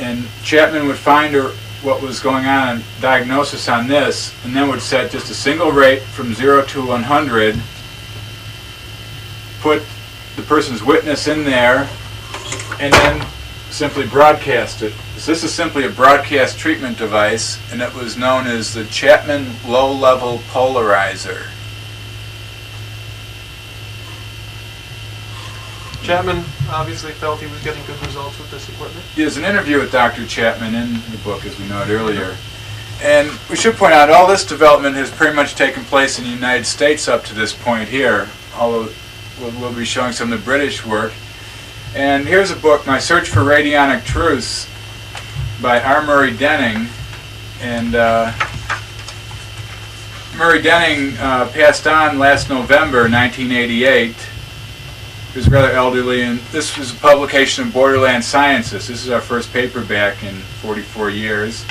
And Chapman would find what was going on and diagnosis on this, and then would set just a single rate from 0 to 100, put the person's witness in there, and then simply broadcast it. So this is simply a broadcast treatment device, and it was known as the Chapman Low-Level Polarizer. Chapman obviously felt he was getting good results with this equipment. There's an interview with Dr. Chapman in the book, as we noted earlier. And we should point out, all this development has pretty much taken place in the United States up to this point here, although we'll be showing some of the British work. And here's a book, My Search for Radionic Truths, by R. Murray Denning. And Murray Denning passed on last November, 1988. He was rather elderly, and this was a publication of Borderland Sciences. This is our first paperback in 44 years.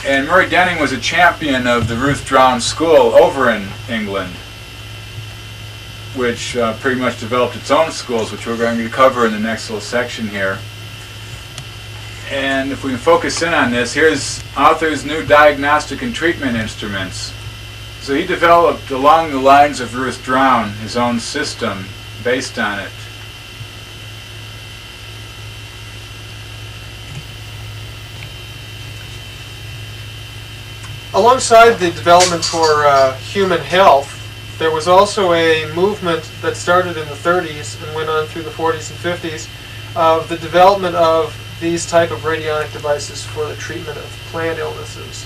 And Murray Denning was a champion of the Ruth Drown School over in England, which pretty much developed its own schools, which we're going to cover in the next little section here. And if we can focus in on this, here's author's new diagnostic and treatment instruments. So he developed, along the lines of Ruth Drown, his own system based on it. Alongside the development for human health, there was also a movement that started in the 30s and went on through the 40s and 50s of the development of these type of radionic devices for the treatment of plant illnesses.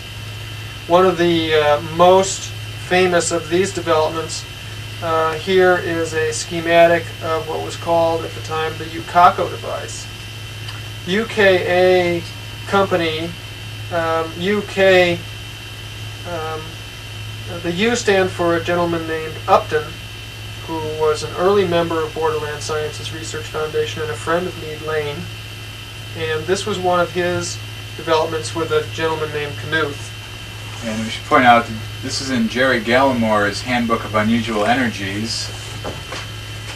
One of the most famous of these developments here is a schematic of what was called at the time the UKACO device. UKA company, UK, the U stand for a gentleman named Upton, who was an early member of Borderland Sciences Research Foundation and a friend of Meade Lane. And this was one of his developments with a gentleman named Knuth. And we should point out that this is in Jerry Gallimore's Handbook of Unusual Energies,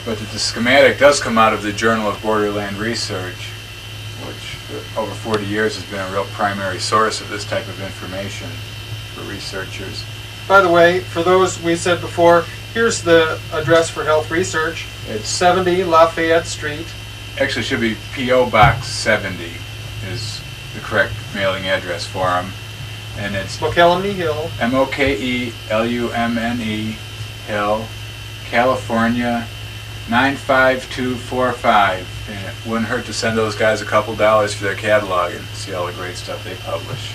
but that the schematic does come out of the Journal of Borderland Research, which for over 40 years has been a real primary source of this type of information for researchers. By the way, for those we said before, here's the address for health research. It's 70 Lafayette Street. Actually, it should be P.O. Box 70 is the correct mailing address for them. And it's Mokelumne Hill, Mokelumne Hill, California, 95245. And it wouldn't hurt to send those guys a couple dollars for their catalog and see all the great stuff they publish.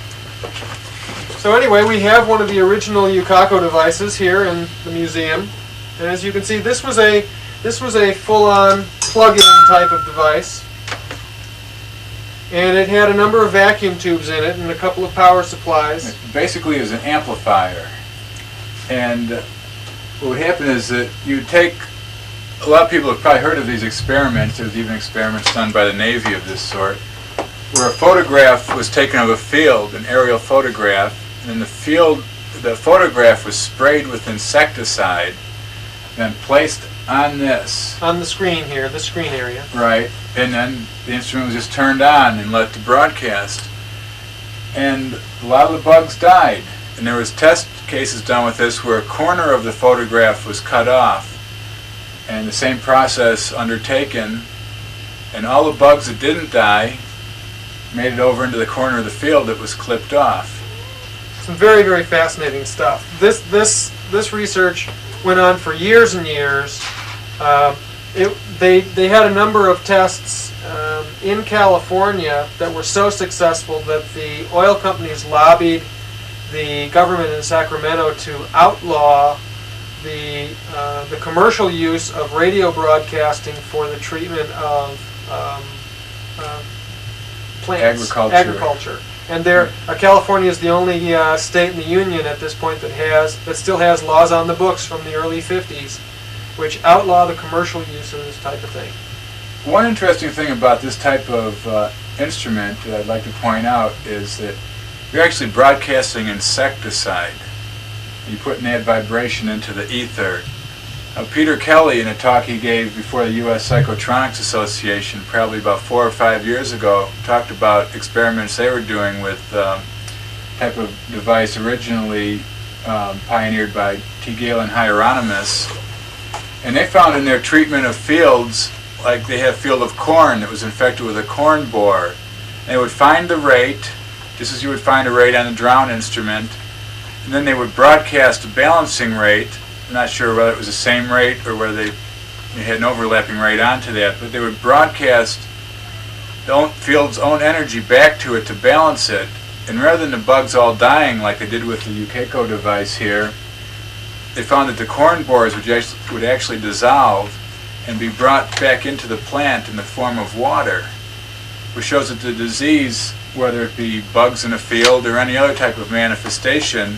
So anyway, we have one of the original UKACO devices here in the museum. And as you can see, this was a full-on plug-in type of device. And it had a number of vacuum tubes in it and a couple of power supplies. It basically is an amplifier. And what would happen is that you'd take, a lot of people have probably heard of these experiments. There's even experiments done by the Navy of this sort, where a photograph was taken of a field, an aerial photograph, and the photograph was sprayed with insecticide, then placed on this. On the screen here, the screen area. Right, and then the instrument was just turned on and let to broadcast. And a lot of the bugs died. And there was test cases done with this where a corner of the photograph was cut off, and the same process undertaken, and all the bugs that didn't die made it over into the corner of the field that was clipped off. Some very, very fascinating stuff. This research went on for years and years. They had a number of tests in California that were so successful that the oil companies lobbied the government in Sacramento to outlaw the commercial use of radio broadcasting for the treatment of plants, agriculture. And California is the only state in the union at this point that still has laws on the books from the early 50s, which outlaw the commercial use of this type of thing. One interesting thing about this type of instrument that I'd like to point out is that you're actually broadcasting insecticide. You're putting that vibration into the ether. Peter Kelly, in a talk he gave before the U.S. Psychotronics Association, probably about 4 or 5 years ago, talked about experiments they were doing with type of device originally pioneered by T. Galen Hieronymus. And they found in their treatment of fields, like they had a field of corn that was infected with a corn borer. And they would find the rate, just as you would find a rate on a drown instrument, and then they would broadcast a balancing rate. I'm not sure whether it was the same rate or whether they had an overlapping rate onto that, but they would broadcast the field's own energy back to it to balance it. And rather than the bugs all dying like they did with the Ukeko device here, they found that the corn borers would actually dissolve and be brought back into the plant in the form of water, which shows that the disease, whether it be bugs in a field or any other type of manifestation,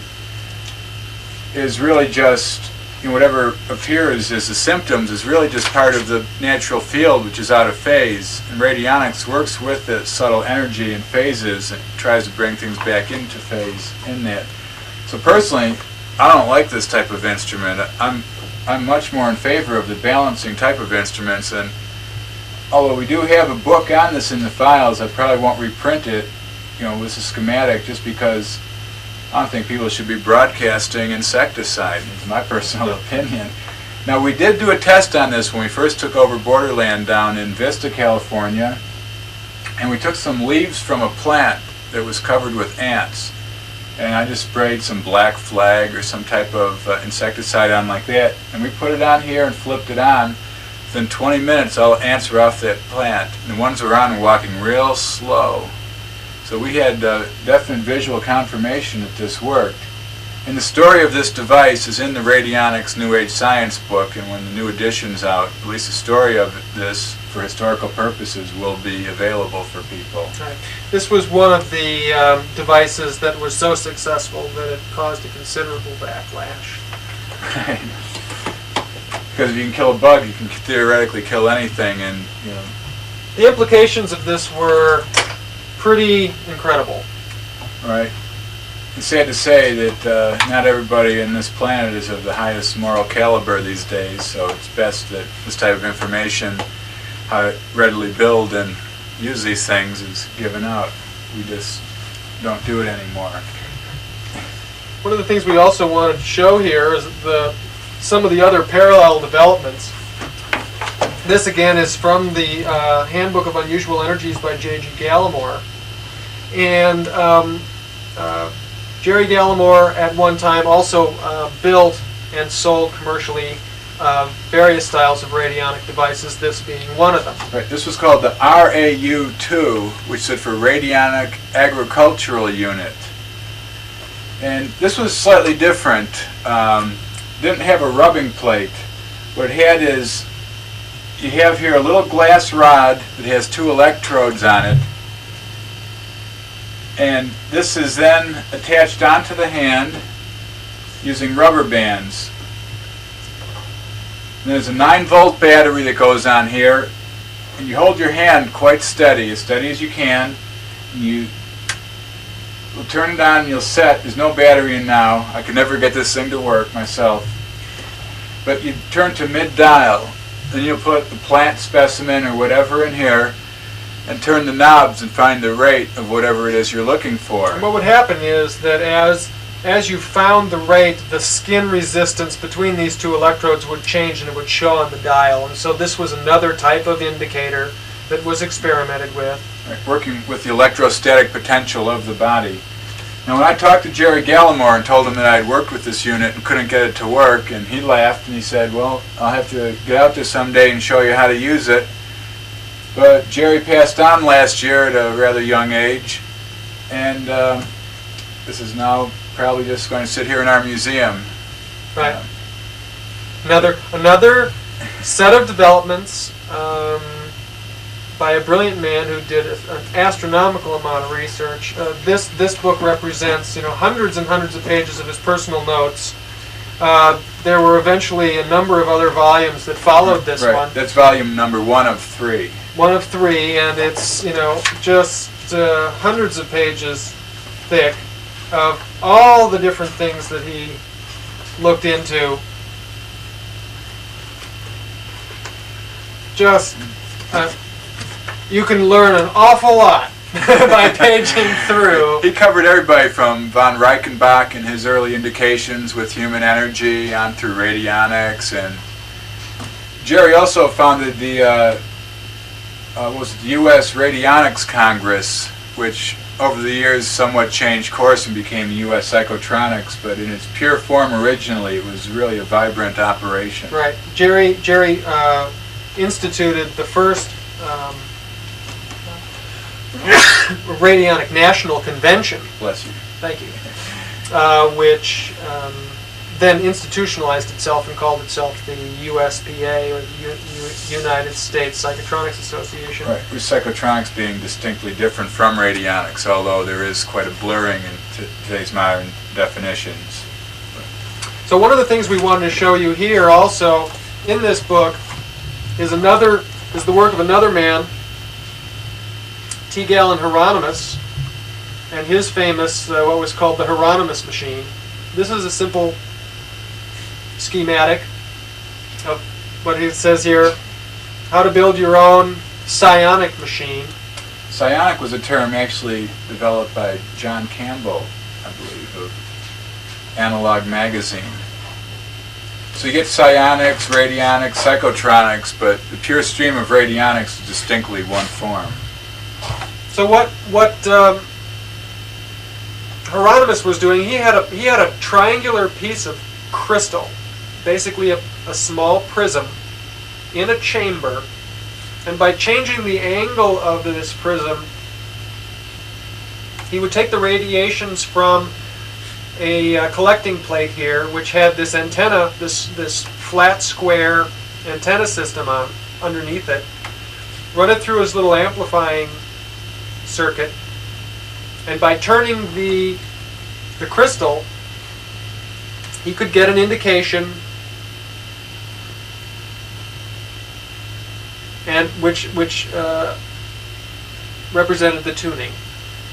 is really just, whatever appears as the symptoms is really just part of the natural field, which is out of phase. And radionics works with the subtle energy and phases and tries to bring things back into phase in that. So personally, I don't like this type of instrument. I'm much more in favor of the balancing type of instruments, and although we do have a book on this in the files, I probably won't reprint it, with a schematic, just because I don't think people should be broadcasting insecticide, is my personal opinion. Now, we did do a test on this when we first took over Borderland down in Vista, California, and we took some leaves from a plant that was covered with ants, and I just sprayed some black flag or some type of insecticide on like that, and we put it on here and flipped it on. Within 20 minutes, all the ants were off that plant, and the ones that were on were walking real slow. So we had definite visual confirmation that this worked. And the story of this device is in the Radionics New Age Science book, and when the new edition's out, at least the story of this, for historical purposes, will be available for people. Right. This was one of the devices that was so successful that it caused a considerable backlash. Right. Because if you can kill a bug, you can theoretically kill anything, and the implications of this were pretty incredible. Right. It's sad to say that not everybody in this planet is of the highest moral caliber these days, so it's best that this type of information, how to readily build and use these things, is given out. We just don't do it anymore. One of the things we also wanted to show here is some of the other parallel developments. This again is from the Handbook of Unusual Energies by J.G. Gallimore. And Jerry Gallimore at one time also built and sold commercially various styles of radionic devices, this being one of them. Right. This was called the RAU-2, which stood for Radionic Agricultural Unit. And this was slightly different. Didn't have a rubbing plate. What it had is, you have here a little glass rod that has 2 electrodes on it, and this is then attached onto the hand, using rubber bands. And there's a 9-volt battery that goes on here, and you hold your hand quite steady as you can, and you will turn it on and you'll set. There's no battery in now. I could never get this thing to work myself. But you turn to mid-dial, then you'll put the plant specimen or whatever in here, and turn the knobs and find the rate of whatever it is you're looking for. And what would happen is that as you found the rate, the skin resistance between these two electrodes would change and it would show on the dial. And so this was another type of indicator that was experimented with. Right, working with the electrostatic potential of the body. Now when I talked to Jerry Gallimore and told him that I had worked with this unit and couldn't get it to work, and he laughed and he said, well, I'll have to get out there someday and show you how to use it. But Jerry passed on last year at a rather young age, and this is now probably just going to sit here in our museum. Right. Another set of developments by a brilliant man who did an astronomical amount of research. This book represents hundreds and hundreds of pages of his personal notes. There were eventually a number of other volumes that followed this one. That's volume number 1 of 3. 1 of 3, and it's just hundreds of pages thick of all the different things that he looked into. Just you can learn an awful lot by paging through. He covered everybody from von Reichenbach and his early indications with human energy on through radionics, and Jerry also founded the U.S. Radionics Congress, which over the years somewhat changed course and became U.S. Psychotronics, but in its pure form originally it was really a vibrant operation. Right. Jerry instituted the first Radionic National Convention. Bless you. Thank you. Which then institutionalized itself and called itself the USPA, or the United States Psychotronics Association. Right, with psychotronics being distinctly different from radionics, although there is quite a blurring in today's modern definitions. So one of the things we wanted to show you here also in this book is the work of another man, T. Galen Hieronymus, and his famous, what was called the Hieronymus machine. This is a simple schematic of what it says here, how to build your own psionic machine. Psionic was a term actually developed by John Campbell, I believe, of Analog Magazine. So you get psionics, radionics, psychotronics, but the pure stream of radionics is distinctly one form. So what Hieronymus was doing, he had a triangular piece of crystal, basically a small prism, in a chamber, and by changing the angle of this prism, he would take the radiations from a collecting plate here, which had this antenna, this flat square antenna system underneath it, run it through his little amplifying circuit, and by turning the crystal, he could get an indication, and which represented the tuning.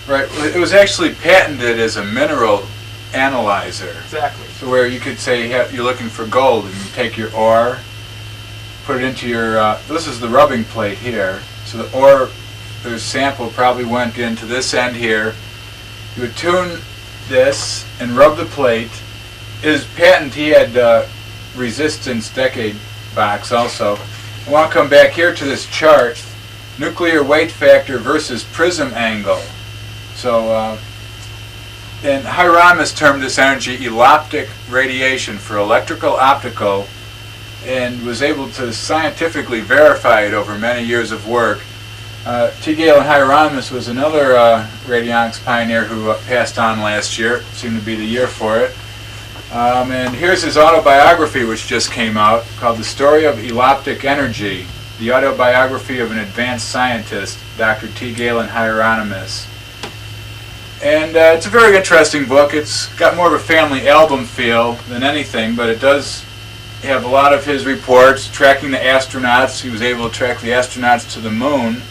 Right. It was actually patented as a mineral analyzer. Exactly. So where you could say you're looking for gold, and you take your ore, put it into your. This is the rubbing plate here. So the ore, the sample probably went into this end here. You would tune this and rub the plate. His patent, he had resistance decade box also. I want to come back here to this chart, nuclear weight factor versus prism angle. So, and Hieronymus termed this energy eloptic radiation for electrical optical, and was able to scientifically verify it over many years of work. T. Galen Hieronymus was another radionics pioneer who passed on last year. Seemed to be the year for it. And here's his autobiography, which just came out, called The Story of Eloptic Energy, the autobiography of an advanced scientist, Dr. T. Galen Hieronymus. And it's a very interesting book. It's got more of a family album feel than anything, but it does have a lot of his reports tracking the astronauts. He was able to track the astronauts to the moon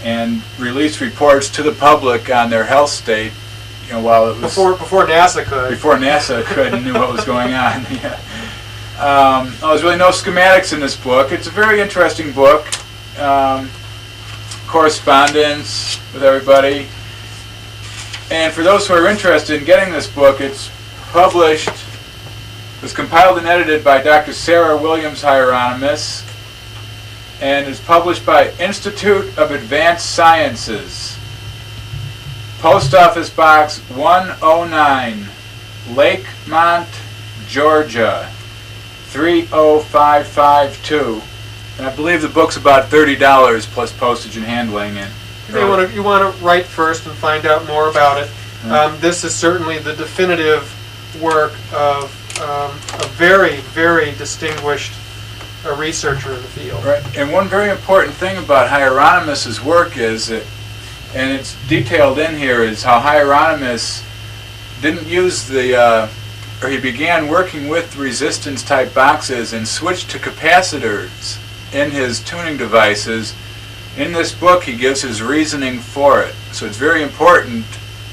and release reports to the public on their health state. You know, while it was before NASA could. Before NASA could and knew what was going on. Yeah. There's really no schematics in this book. It's a very interesting book. Correspondence with everybody. And for those who are interested in getting this book, it's published, was compiled and edited by Dr. Sarah Williams Hieronymus, and is published by Institute of Advanced Sciences. Post Office Box 109, Lakemont, Georgia, 30552. And I believe the book's about $30 plus postage and handling. And you want to write first and find out more about it. This is certainly the definitive work of a very, very distinguished researcher in the field. Right. And one very important thing about Hieronymus's work is that, and it's detailed in here, is how Hieronymus didn't use or he began working with resistance type boxes and switched to capacitors in his tuning devices. In this book, he gives his reasoning for it. So it's very important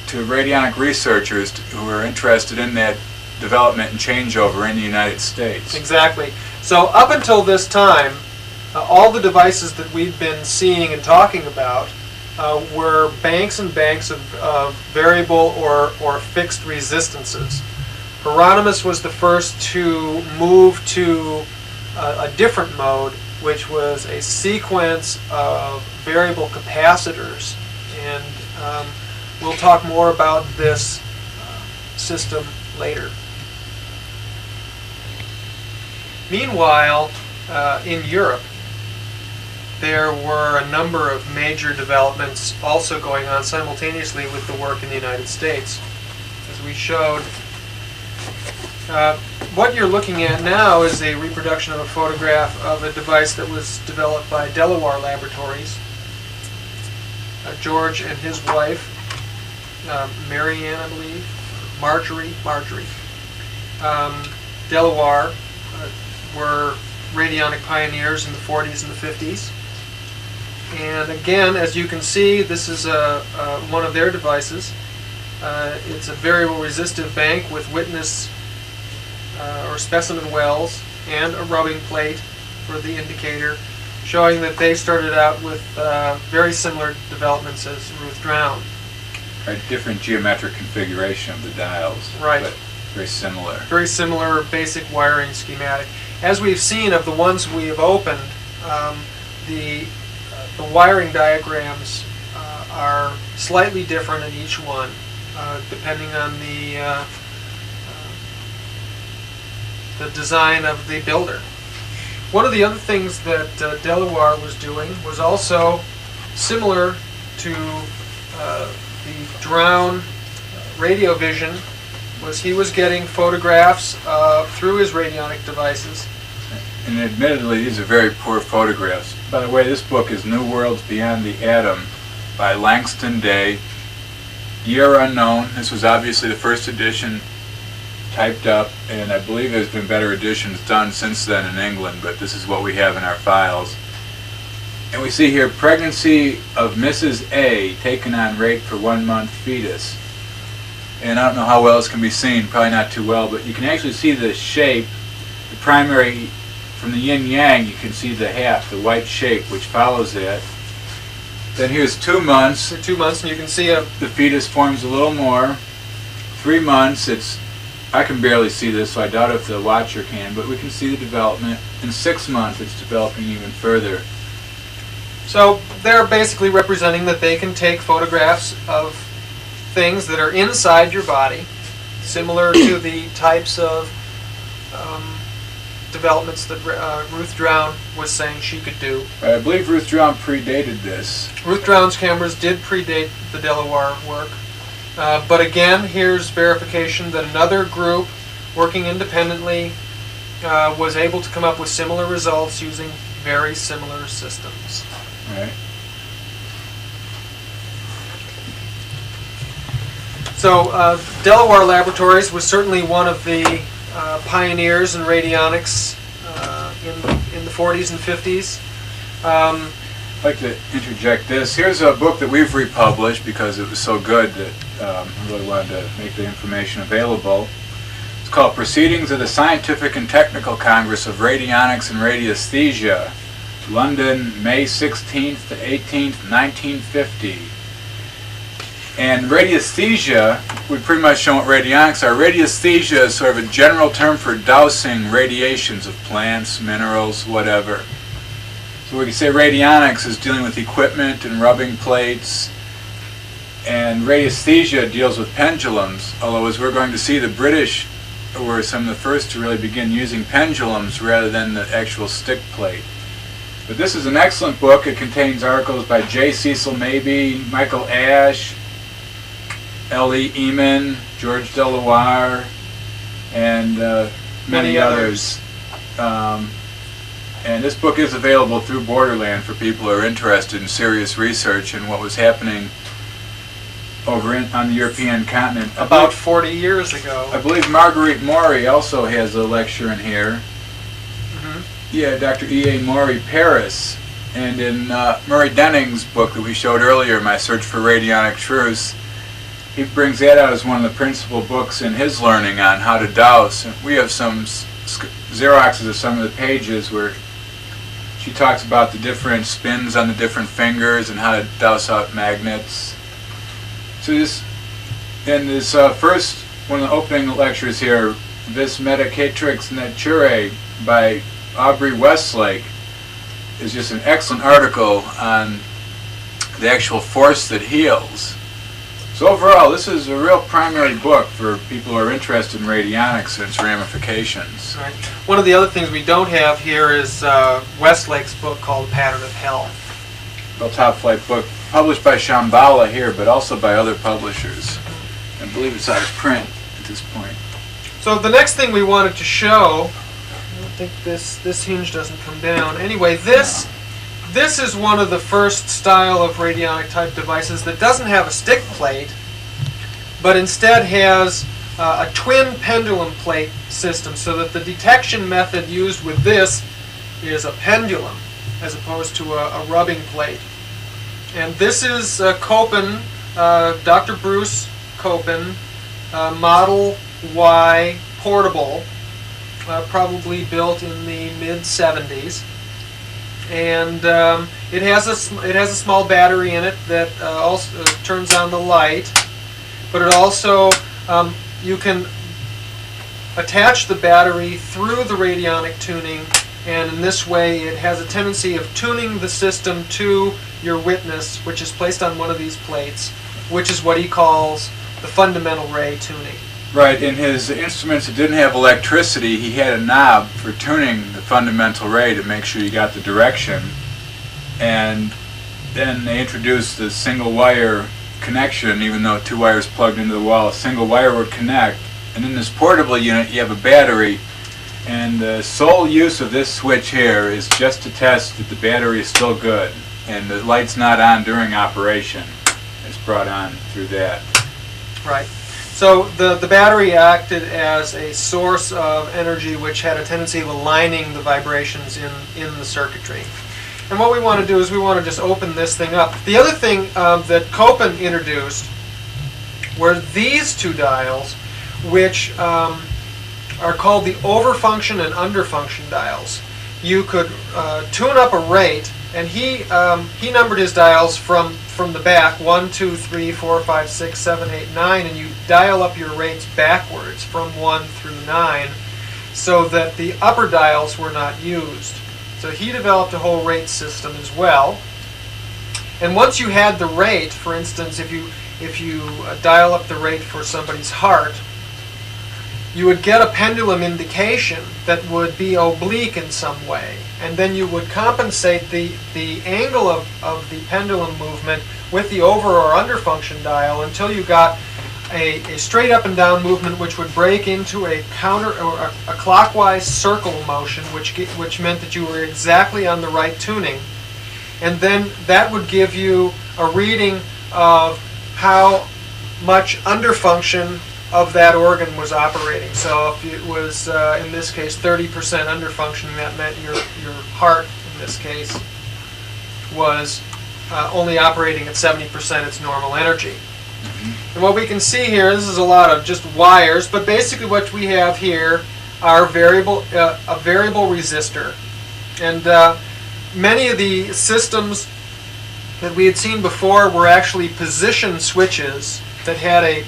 to radionic researchers who are interested in that development and changeover in the United States. Exactly. So up until this time, all the devices that we've been seeing and talking about were banks and banks of variable or fixed resistances. Hieronymus was the first to move to a different mode, which was a sequence of variable capacitors. And we'll talk more about this system later. Meanwhile, in Europe, there were a number of major developments also going on simultaneously with the work in the United States. As we showed, what you're looking at now is a reproduction of a photograph of a device that was developed by Delaware Laboratories. George and his wife, Marianne, I believe, Marjorie, Delaware, were radionic pioneers in the 40s and the 50s. And again, as you can see, this is one of their devices. It's a variable resistive bank with witness or specimen wells and a rubbing plate for the indicator, showing that they started out with very similar developments as Ruth Drown. A different geometric configuration of the dials, right? But very similar. Very similar basic wiring schematic. As we've seen of the ones we have opened, the wiring diagrams are slightly different in each one, depending on the design of the builder. One of the other things that Delaware was doing was also similar to the Drown radio vision. He was getting photographs through his radionic devices. And admittedly, these are very poor photographs. By the way, this book is New Worlds Beyond the Atom by Langston Day. Year unknown. This was obviously the first edition typed up, and I believe there's been better editions done since then in England, but this is what we have in our files. And we see here pregnancy of Mrs. A taken on rate for 1 month fetus. And I don't know how well this can be seen, probably not too well, but you can actually see the shape, the primary, from the yin-yang, you can see the half, the white shape, which follows that. Then here's 2 months. 2 months, and you can see the fetus forms a little more. 3 months, I can barely see this, so I doubt if the watcher can, but we can see the development. In 6 months, it's developing even further. So they're basically representing that they can take photographs of things that are inside your body, similar to the types of developments that Ruth Drown was saying she could do. I believe Ruth Drown predated this. Ruth Drown's cameras did predate the Delaware work. But again, here's verification that another group working independently was able to come up with similar results using very similar systems. Right. So Delaware Laboratories was certainly one of the pioneers in radionics in the 40s and 50s. I'd like to interject this. Here's a book that we've republished because it was so good that I really wanted to make the information available. It's called Proceedings of the Scientific and Technical Congress of Radionics and Radiesthesia, London, May 16th to 18th, 1950. And radiesthesia, we've pretty much shown what radionics are. Radiesthesia is sort of a general term for dowsing radiations of plants, minerals, whatever. So we can say radionics is dealing with equipment and rubbing plates, and radiesthesia deals with pendulums, although as we're going to see, the British were some of the first to really begin using pendulums rather than the actual stick plate. But this is an excellent book. It contains articles by J. Cecil Mabey, Michael Ash, L.E. Eman, George Delaware, and many others. And this book is available through Borderland for people who are interested in serious research and what was happening over on the European continent. About 40 years ago. I believe Marguerite Maury also has a lecture in here. Yeah, Dr. E.A. Maury, Paris. And in Murray Denning's book that we showed earlier, My Search for Radionic Truths, he brings that out as one of the principal books in his learning on how to dowse. And we have some Xeroxes of some of the pages where she talks about the different spins on the different fingers and how to dowse out magnets. So this first, one of the opening lectures here, Vis Medicatrix Naturae by Aubrey Westlake, is just an excellent article on the actual force that heals. So overall, this is a real primary book for people who are interested in radionics and its ramifications. Right. One of the other things we don't have here is Westlake's book called Pattern of Hell. Well, top flight book, published by Shambhala here, but also by other publishers. I believe it's out of print at this point. So the next thing we wanted to show, I don't think this hinge doesn't come down. Anyway, this is one of the first style of radionic type devices that doesn't have a stick plate, but instead has a twin pendulum plate system, so that the detection method used with this is a pendulum as opposed to a rubbing plate. And this is Copen, Dr. Bruce Copen, Model Y portable, probably built in the mid-70s. And it has a small battery in it that also turns on the light, but it also you can attach the battery through the radionic tuning, and in this way it has a tendency of tuning the system to your witness, which is placed on one of these plates, which is what he calls the fundamental ray tuning. Right, in his instruments that didn't have electricity, he had a knob for tuning the fundamental ray to make sure you got the direction. And then they introduced the single wire connection, even though two wires plugged into the wall, a single wire would connect. And in this portable unit, you have a battery. And the sole use of this switch here is just to test that the battery is still good and the light's not on during operation. It's brought on through that. Right. So the battery acted as a source of energy which had a tendency of aligning the vibrations in the circuitry. And what we want to do is we want to just open this thing up. The other thing that Copen introduced were these two dials, which are called the overfunction and underfunction dials. You could tune up a rate, and he numbered his dials from the back, 1, 2, 3, 4, 5, 6, 7, 8, 9, and you dial up your rates backwards from 1 through 9 so that the upper dials were not used. So he developed a whole rate system as well. And once you had the rate, for instance, if you dial up the rate for somebody's heart, you would get a pendulum indication that would be oblique in some way, and then you would compensate the angle of the pendulum movement with the over or under function dial until you got a straight up and down movement, which would break into a counter or a clockwise circle motion, which meant that you were exactly on the right tuning, and then that would give you a reading of how much underfunction of that organ was operating. So if it was, in this case, 30% underfunctioning, that meant your heart, in this case, was only operating at 70% its normal energy. And what we can see here, this is a lot of just wires, but basically what we have here are a variable resistor. And many of the systems that we had seen before were actually position switches that had a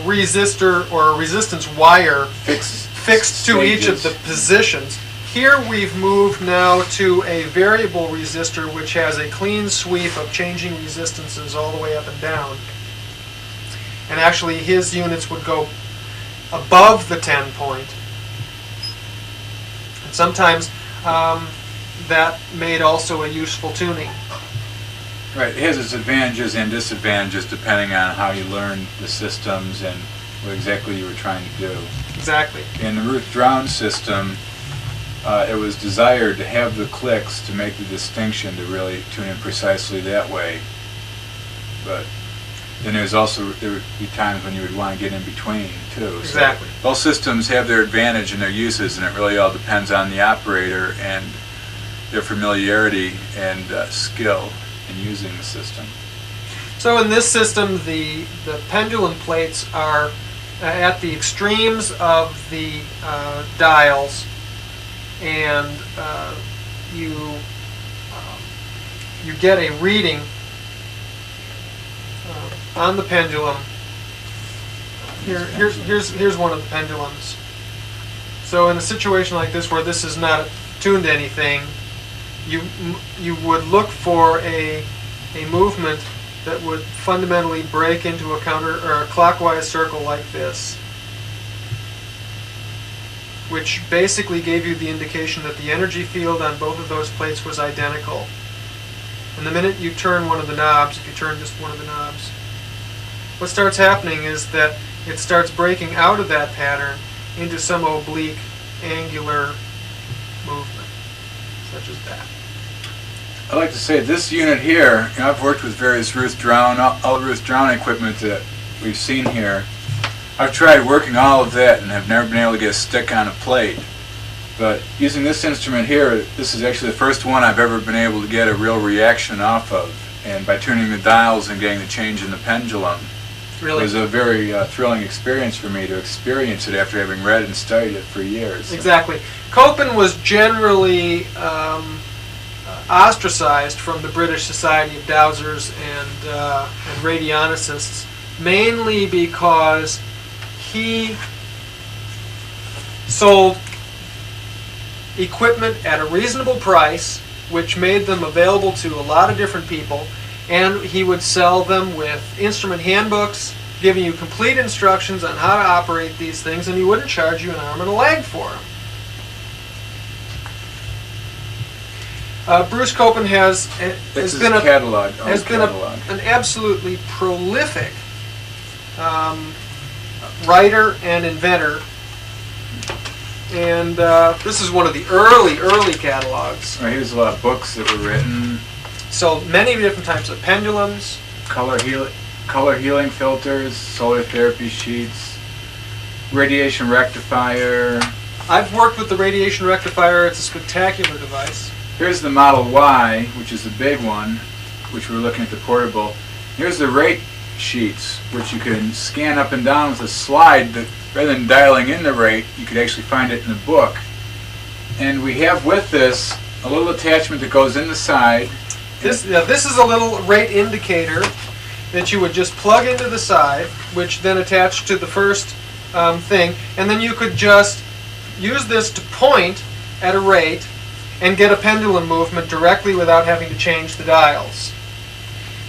resistor or a resistance wire fixed to each of the positions. Here we've moved now to a variable resistor which has a clean sweep of changing resistances all the way up and down. And actually his units would go above the 10 point. And sometimes that made also a useful tuning. Right, it has its advantages and disadvantages depending on how you learn the systems and what exactly you were trying to do. Exactly. In the Ruth Drown system, it was desired to have the clicks to make the distinction, to really tune in precisely that way. But then there would be times when you would want to get in between too. Exactly. So both systems have their advantage and their uses, and it really all depends on the operator and their familiarity and skill in using the system. So in this system, the pendulum plates are at the extremes of the dials, and you get a reading on the pendulum. Here's one of the pendulums. So in a situation like this where this is not tuned to anything, you would look for a movement that would fundamentally break into a counter or a clockwise circle like this, which basically gave you the indication that the energy field on both of those plates was identical. And the minute you turn one of the knobs, if you turn just one of the knobs, what starts happening is that it starts breaking out of that pattern into some oblique, angular movement, such as that. I'd like to say this unit here, I've worked with various Ruth Drown, all the Ruth Drown equipment that we've seen here. I've tried working all of that and have never been able to get a stick on a plate. But using this instrument here, this is actually the first one I've ever been able to get a real reaction off of. And by tuning the dials and getting the change in the pendulum, Really? It was a very thrilling experience for me to experience it after having read and studied it for years. Exactly. Copen was generally ostracized from the British Society of Dowsers and Radionicists, mainly because he sold equipment at a reasonable price, which made them available to a lot of different people, and he would sell them with instrument handbooks giving you complete instructions on how to operate these things, and he wouldn't charge you an arm and a leg for them. Bruce Copen has been an absolutely prolific writer and inventor, and this is one of the early catalogs. Here's a lot of books that were written. So many different types of pendulums, color healing filters, solar therapy sheets, radiation rectifier. I've worked with the radiation rectifier. It's a spectacular device. Here's the Model Y, which is the big one, which we're looking at the portable. Here's the rate sheets, which you can scan up and down with a slide that rather than dialing in the rate, you could actually find it in the book. And we have with this a little attachment that goes in the side. This is a little rate indicator that you would just plug into the side, which then attached to the first thing, and then you could just use this to point at a rate and get a pendulum movement directly without having to change the dials.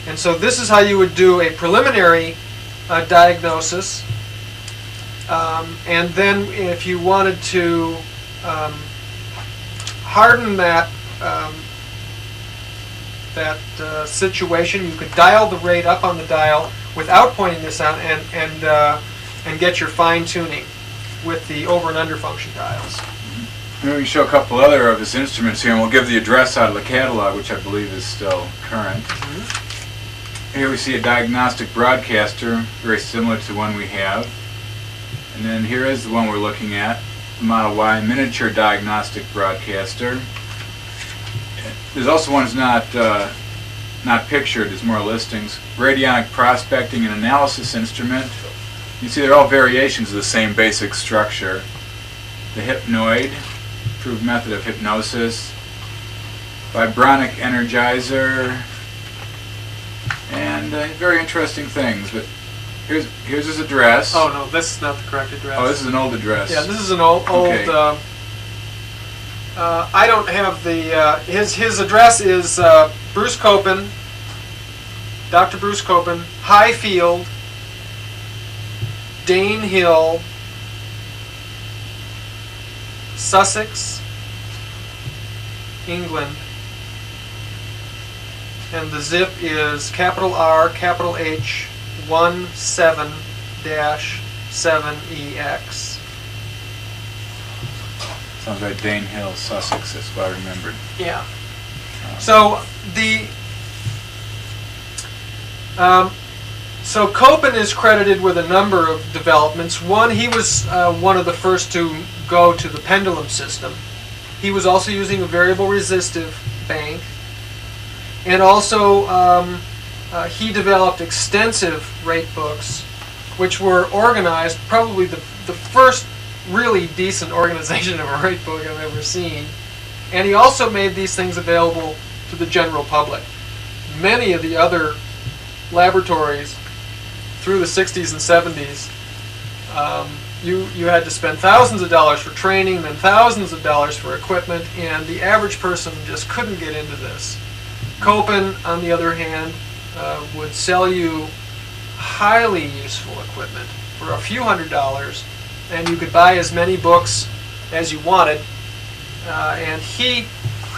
And so this is how you would do a preliminary diagnosis, and then if you wanted to harden that situation, you could dial the rate up on the dial without pointing this out and get your fine tuning with the over and under function dials. Maybe we can show a couple other of his instruments here, and we'll give the address out of the catalog, which I believe is still current. Here we see a diagnostic broadcaster, very similar to the one we have. And then here is the one we're looking at, the Model Y miniature diagnostic broadcaster. There's also one that's not pictured, there's more listings. Radionic prospecting and analysis instrument. You see they're all variations of the same basic structure. The hypnoid, approved method of hypnosis. Vibronic energizer. And very interesting things. But here's his address. Oh no, this is not the correct address. Oh, this is an old address. Yeah, this is an old. Okay. I don't have the. His address is Bruce Copen, Dr. Bruce Copen, Highfield, Dane Hill, Sussex, England. And the zip is capital R, capital H, 17-7EX. Sounds like Dane Hill, Sussex, that's what I remembered. Yeah. So so Copen is credited with a number of developments. One, he was one of the first to go to the pendulum system. He was also using a variable resistive bank. And also, he developed extensive rate books, which were organized, probably the first really decent organization of a rate book I've ever seen. And he also made these things available to the general public. Many of the other laboratories through the 60s and 70s, you had to spend thousands of dollars for training, then thousands of dollars for equipment, and the average person just couldn't get into this. Copen, on the other hand, would sell you highly useful equipment for a few $100s, and you could buy as many books as you wanted. And he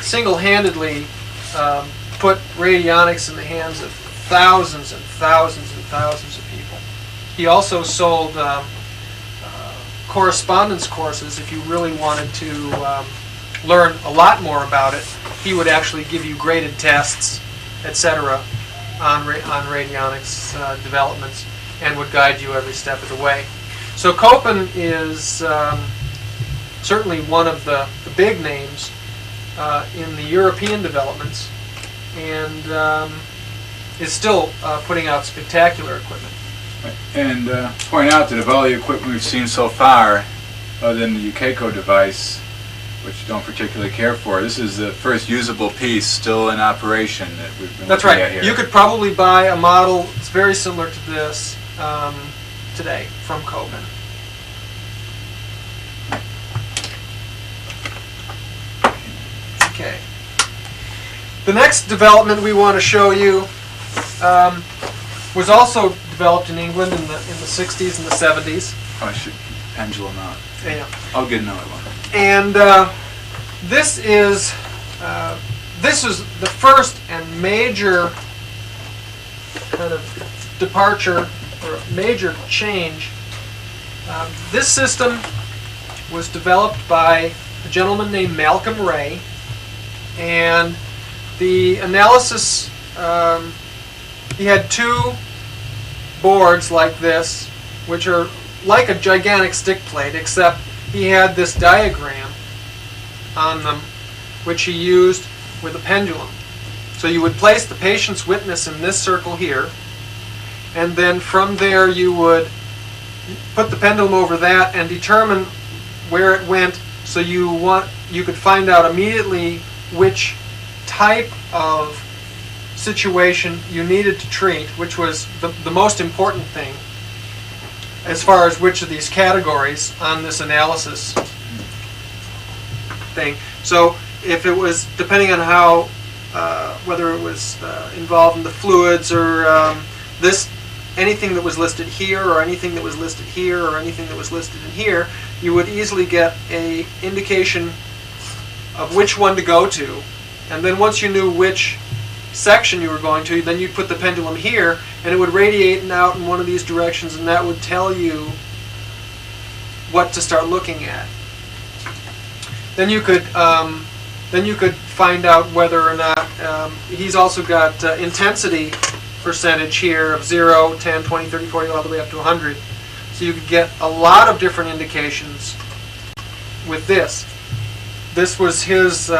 single-handedly put radionics in the hands of thousands and thousands and thousands of people. He also sold correspondence courses. If you really wanted to learn a lot more about it, he would actually give you graded tests, etc., on radionics developments, and would guide you every step of the way. So Copen is certainly one of the big names in the European developments, and is still putting out spectacular equipment. And point out that of all the equipment we've seen so far, other than the UKCO device, which you don't particularly care for, this is the first usable piece still in operation that we've been That's looking right. at here. You could probably buy a model that's very similar to this today from Copen. Okay. The next development we want to show you was also developed in England in the 60s and the 70s. Oh, I should pendulum out. Yeah. I'll get another one. And this was the first and major kind of departure or major change. This system was developed by a gentleman named Malcolm Ray, and the analysis, he had two boards like this, which are like a gigantic stick plate, except he had this diagram on them, which he used with a pendulum. So you would place the patient's witness in this circle here, and then from there you would put the pendulum over that and determine where it went, so you could find out immediately which type of situation you needed to treat, which was the most important thing as far as which of these categories on this analysis thing. So if it was, depending on how, whether it was involved in the fluids or anything that was listed here or anything that was listed here or anything that was listed in here, you would easily get a indication of which one to go to. And then once you knew which section you were going to, then you'd put the pendulum here, and it would radiate out in one of these directions, and that would tell you what to start looking at. Then you could find out whether or not he's also got intensity percentage here of 0, 10, 20, 30, 40, all the way up to 100. So you could get a lot of different indications with this. This was his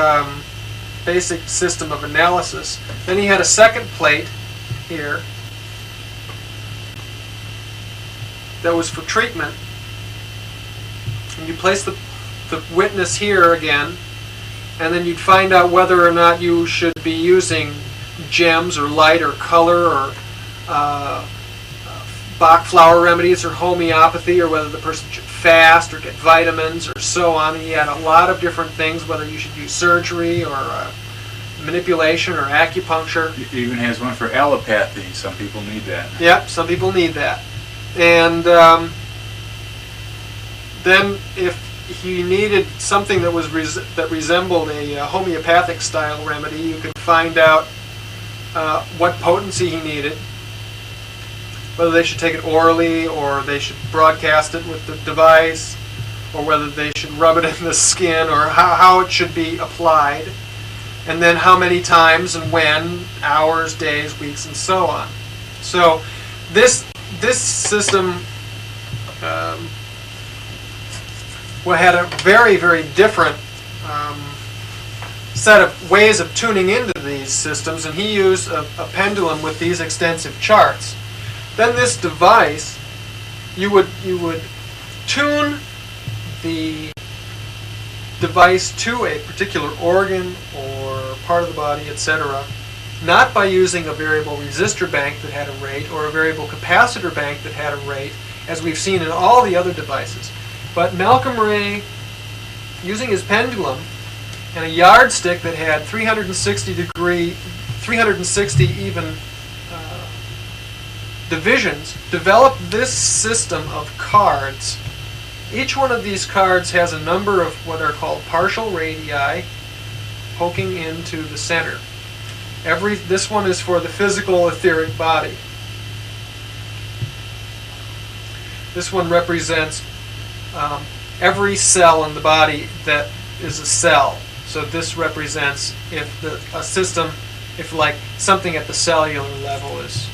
basic system of analysis. Then he had a second plate here that was for treatment. And you place the witness here again, and then you'd find out whether or not you should be using gems or light or color or Bach flower remedies or homeopathy, or whether the person should fast or get vitamins or so on. And he had a lot of different things, whether you should use surgery or manipulation or acupuncture. He even has one for allopathy. Some people need that. Yep, some people need that. And then if he needed something that was that resembled a homeopathic style remedy, you could find out what potency he needed, whether they should take it orally or they should broadcast it with the device, or whether they should rub it in the skin, or how it should be applied, and then how many times and when, hours, days, weeks, and so on. So this system had a very, very different set of ways of tuning into these systems, and he used a pendulum with these extensive charts. Then this device, you would tune the device to a particular organ or part of the body, etc., not by using a variable resistor bank that had a rate or a variable capacitor bank that had a rate, as we've seen in all the other devices. But Malcolm Ray, using his pendulum and a yardstick that had 360 even divisions, developed this system of cards. Each one of these cards has a number of what are called partial radii poking into the center. This one is for the physical etheric body. This one represents every cell in the body that is a cell. So this represents if like something at the cellular level is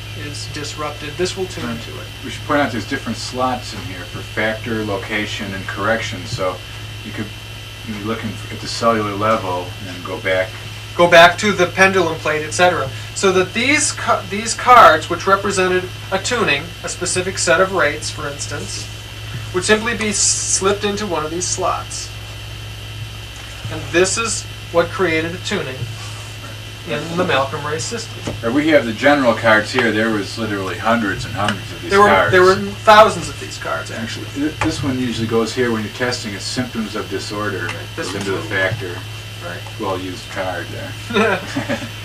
disrupted, this will tune to it. We should point out there's different slots in here for factor, location, and correction. So you could be looking at the cellular level and then go back to the pendulum plate, etc. So that these cards, which represented a tuning, a specific set of rates, for instance, would simply be slipped into one of these slots. And this is what created a tuning in the Malcolm Ray system. We have the general cards here. There was literally hundreds and hundreds of these cards. There were thousands of these cards, actually. This one usually goes here when you're testing its symptoms of disorder. Right. Goes into the factor. Right. Well-used card there.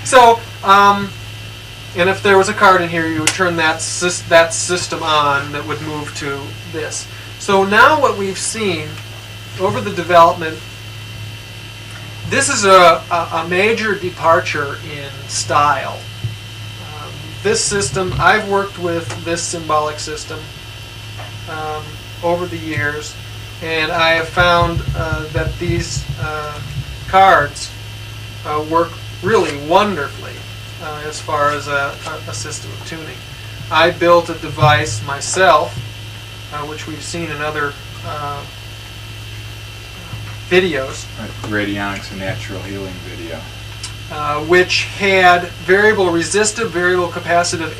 So, and if there was a card in here, you would turn that system on that would move to this. So now what we've seen over the development, this is a major departure in style. This system, I've worked with this symbolic system over the years, and I have found that these cards work really wonderfully as far as a system of tuning. I built a device myself, which we've seen in other videos. Radionics and Natural Healing video. Which had variable resistive, variable capacitive,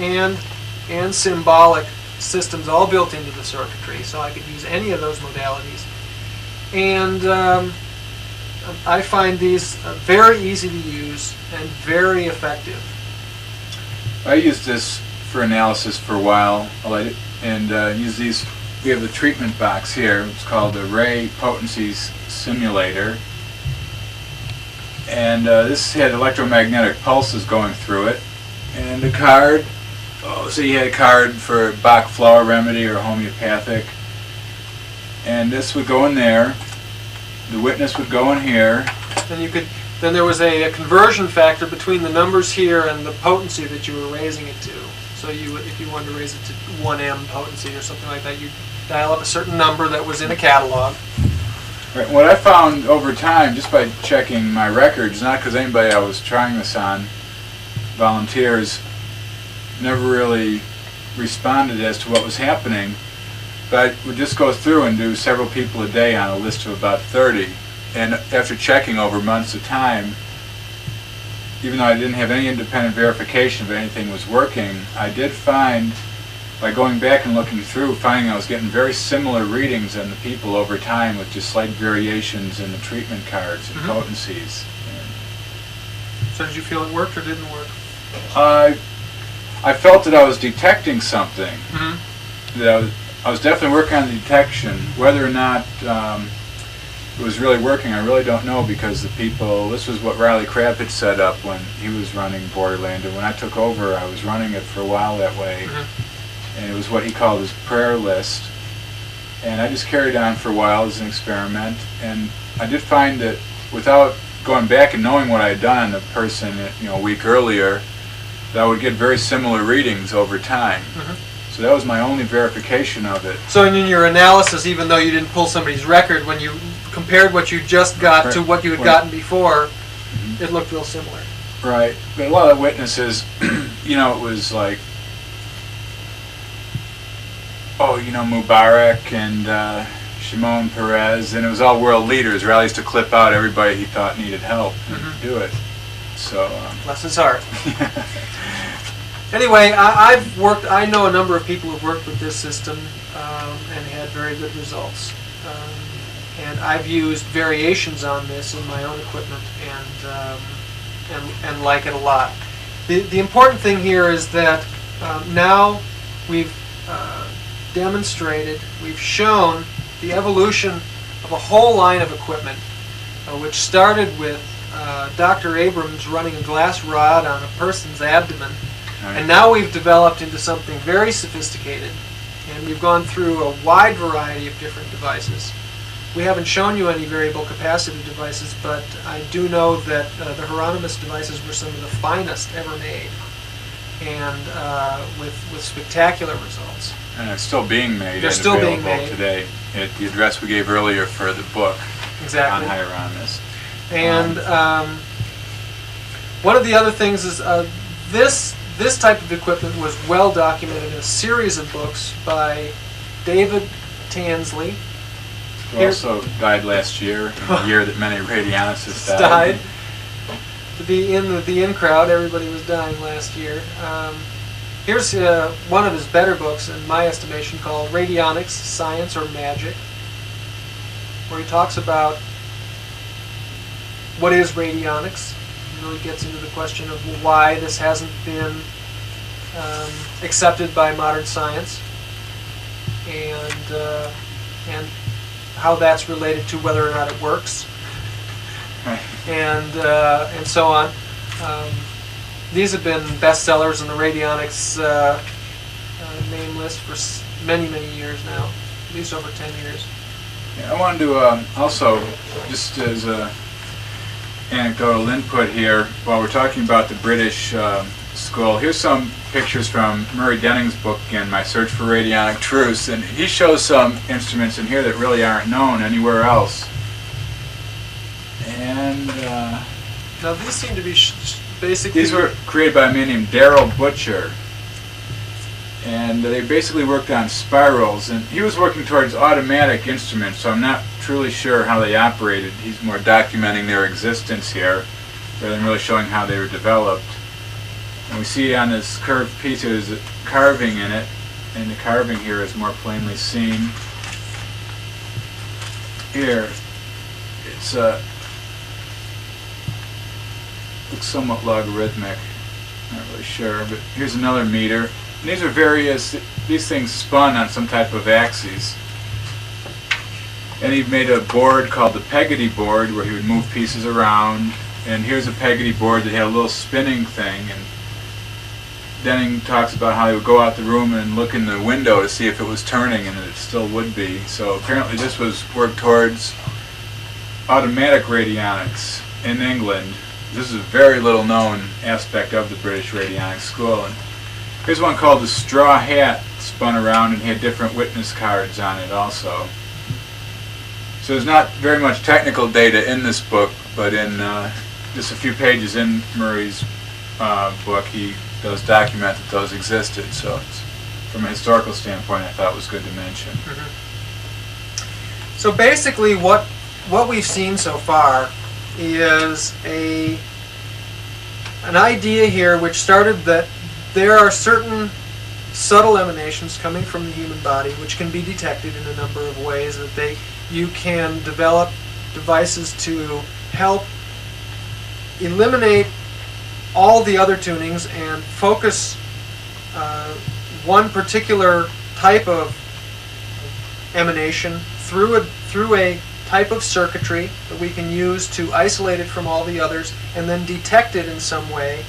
and symbolic systems all built into the circuitry, so I could use any of those modalities. And I find these very easy to use and very effective. I used this for analysis for a while, and use these. We have the treatment box here. It's called the Ray Potencies Simulator, and this had electromagnetic pulses going through it, and a card. So you had a card for Bach flower remedy or homeopathic, and this would go in there. The witness would go in here. Then there was a conversion factor between the numbers here and the potency that you were raising it to. So if you wanted to raise it to 1M potency or something like that, you'd dial up a certain number that was in a catalog. Right. What I found over time, just by checking my records, not because anybody I was trying this on, volunteers, never really responded as to what was happening. But I would just go through and do several people a day on a list of about 30. And after checking over months of time, even though I didn't have any independent verification if anything was working, I did find, by going back and looking through, finding I was getting very similar readings in the people over time with just slight variations in the treatment cards and potencies. So did you feel it worked or didn't work? I felt that I was detecting something. That I was definitely working on the detection. Whether or not it was really working, I really don't know, because the people, this was what Riley Crabb had set up when he was running Borderland, and when I took over, I was running it for a while that way. And it was what he called his prayer list. And I just carried on for a while as an experiment, and I did find that without going back and knowing what I had done on the person, a week earlier, that I would get very similar readings over time. So that was my only verification of it. So in your analysis, even though you didn't pull somebody's record, when you compared what you just got to what you had gotten before, it looked real similar. Right. But a lot of witnesses, it was like, Mubarak and Shimon Peres, and it was all world leaders. Riley used to clip out everybody he thought needed help and do it. So lessons hard. Anyway, I know a number of people who've worked with this system and had very good results. And I've used variations on this in my own equipment and like it a lot. The important thing here is that now we've demonstrated, we've shown the evolution of a whole line of equipment, which started with Dr. Abrams running a glass rod on a person's abdomen. And now we've developed into something very sophisticated, and we've gone through a wide variety of different devices. We haven't shown you any variable capacity devices, but I do know that the Hieronymus devices were some of the finest ever made, and with spectacular results. And it's still being made. They're still being made today at the address we gave earlier for the book on Hieronymus. And one of the other things is this type of equipment was well documented in a series of books by David Tansley. Who also died last year, the year that many radiologists died. To be in the in crowd, everybody was dying last year. Here's one of his better books, in my estimation, called Radionics, Science or Magic, where he talks about what is radionics. He really gets into the question of why this hasn't been accepted by modern science, and how that's related to whether or not it works, and so on. These have been bestsellers in the radionics name list for many, many years now, at least over 10 years. Yeah, I wanted to also, just as a anecdotal input here, while we're talking about the British school, here's some pictures from Murray Denning's book again, My Search for Radionic Truths, and he shows some instruments in here that really aren't known anywhere else. And now these seem to be basically... These were created by a man named Darrell Butcher, and they basically worked on spirals, and he was working towards automatic instruments, so I'm not truly sure how they operated. He's more documenting their existence here rather than really showing how they were developed. And we see on this curved piece there's a carving in it, and the carving here is more plainly seen. Here, it's looks somewhat logarithmic, not really sure, but here's another meter. And these are these things spun on some type of axes. And he made a board called the Peggotty board where he would move pieces around. And here's a Peggotty board that had a little spinning thing. And Denning talks about how he would go out the room and look in the window to see if it was turning, and it still would be. So apparently this was worked towards automatic radionics in England. This is a very little known aspect of the British radionics school. And here's one called the Straw Hat, spun around and had different witness cards on it also. So there's not very much technical data in this book, but in just a few pages in Murray's book, he those document that those existed. So from a historical standpoint, I thought it was good to mention. So basically what we've seen so far is an idea here which started that there are certain subtle emanations coming from the human body which can be detected in a number of ways, that you can develop devices to help eliminate all the other tunings and focus one particular type of emanation through a type of circuitry that we can use to isolate it from all the others and then detect it in some way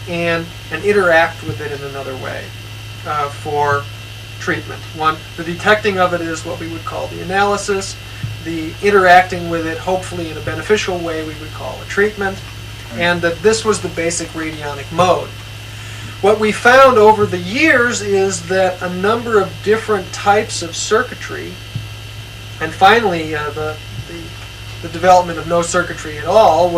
and interact with it in another way for treatment. The detecting of it is what we would call the analysis. The interacting with it, hopefully in a beneficial way, we would call a treatment. And that this was the basic radionic mode. What we found over the years is that a number of different types of circuitry, and finally the development of no circuitry at all,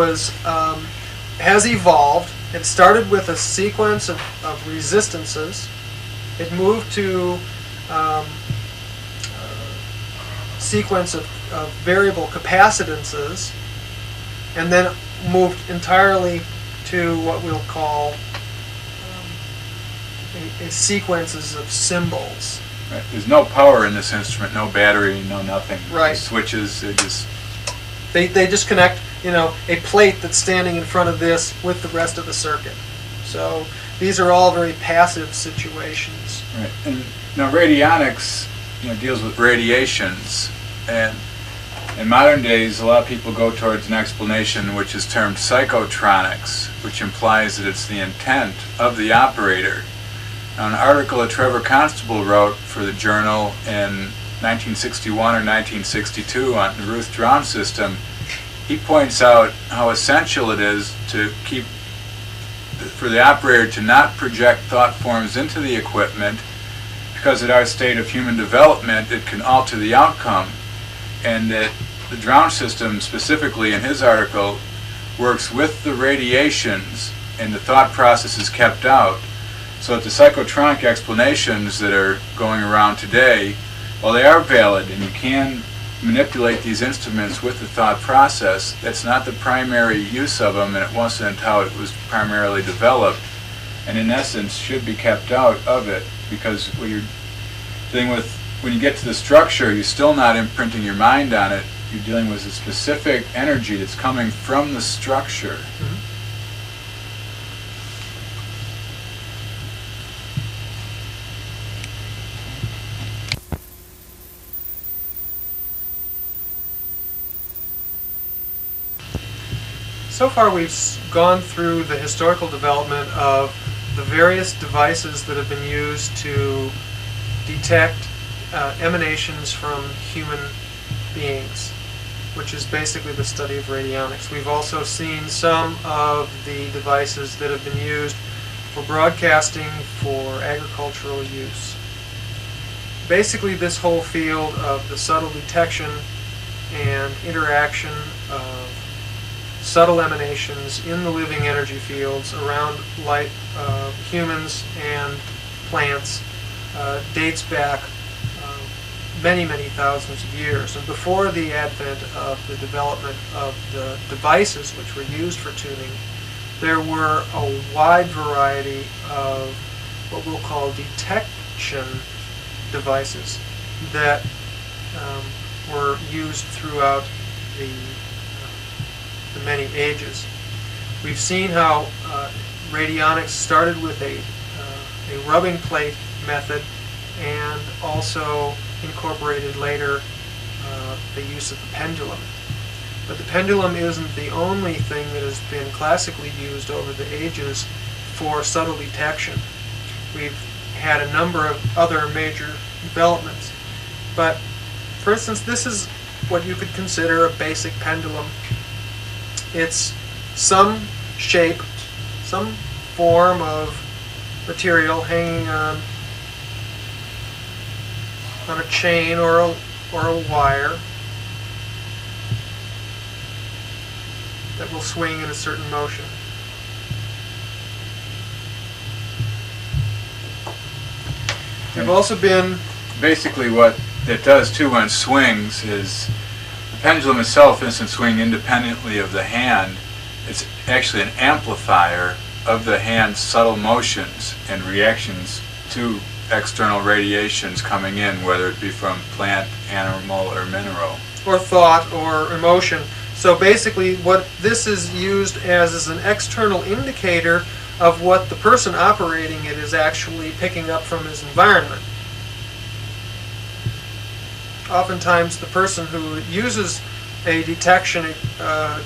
has evolved. It started with a sequence of resistances. It moved to sequence of variable capacitances, and then moved entirely to what we'll call a sequences of symbols. Right. There's no power in this instrument, no battery, no nothing. Right. The switches, they just connect, a plate that's standing in front of this with the rest of the circuit. So these are all very passive situations. Right. And now radionics, deals with radiations, and in modern days, a lot of people go towards an explanation which is termed psychotronics, which implies that it's the intent of the operator. Now, an article that Trevor Constable wrote for the Journal in 1961 or 1962 on the Ruth Drown system, he points out how essential it is for the operator to not project thought forms into the equipment, because at our state of human development, it can alter the outcome. And that the Drown system, specifically in his article, works with the radiations and the thought process is kept out. So that the psychotronic explanations that are going around today, while they are valid and you can manipulate these instruments with the thought process, that's not the primary use of them, and it wasn't how it was primarily developed, and in essence should be kept out of it, because what you're dealing with, when you get to the structure, you're still not imprinting your mind on it. You're dealing with a specific energy that's coming from the structure. So far we've gone through the historical development of the various devices that have been used to detect emanations from human beings, which is basically the study of radionics. We've also seen some of the devices that have been used for broadcasting for agricultural use. Basically, this whole field of the subtle detection and interaction of subtle emanations in the living energy fields around life, humans and plants, dates back many, many thousands of years. And before the advent of the development of the devices which were used for tuning, there were a wide variety of what we'll call detection devices that were used throughout the many ages. We've seen how radionics started with a rubbing plate method and also incorporated later the use of the pendulum. But the pendulum isn't the only thing that has been classically used over the ages for subtle detection. We've had a number of other major developments. But, for instance, this is what you could consider a basic pendulum. It's some shape, some form of material hanging on a chain or a wire that will swing in a certain motion. We've also been... Basically what it does too when it swings is the pendulum itself isn't swinging independently of the hand. It's actually an amplifier of the hand's subtle motions and reactions to external radiations coming in, whether it be from plant, animal, or mineral. or thought or emotion. So basically what this is used as is an external indicator of what the person operating it is actually picking up from his environment. Oftentimes the person who uses a detection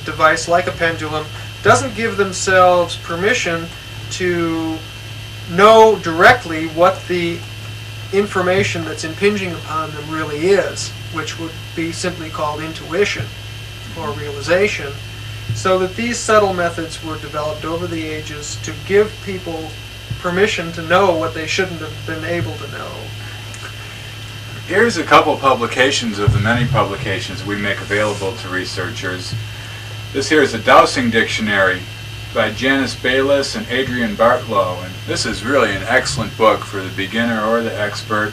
device like a pendulum doesn't give themselves permission to know directly what the information that's impinging upon them really is, which would be simply called intuition or realization, so that these subtle methods were developed over the ages to give people permission to know what they shouldn't have been able to know. Here's a couple publications of the many publications we make available to researchers. This here is a dowsing dictionary by Janice Bayless and Adrian Bartlow, and this is really an excellent book for the beginner or the expert.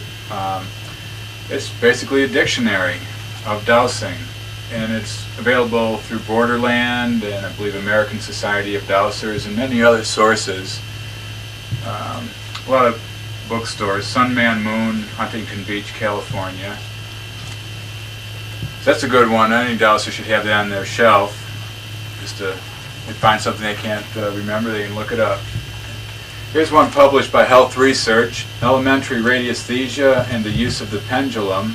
It's basically a dictionary of dowsing, and it's available through Borderland and I believe American Society of Dowsers and many other sources. A lot of bookstores, Sun Man Moon, Huntington Beach, California. So that's a good one. Any dowser should have that on their shelf. Just to they find something they can't remember, they can look it up. Here's one published by Health Research, Elementary Radiesthesia and the Use of the Pendulum,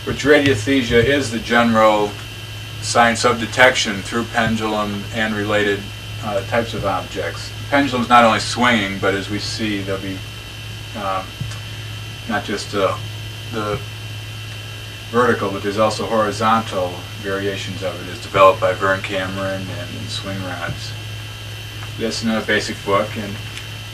which radiesthesia is the general science of detection through pendulum and related types of objects. The pendulum's not only swinging, but as we see, there'll be not just the vertical, but there's also horizontal variations of it, as developed by Vern Cameron and swing rods. That's another basic book, and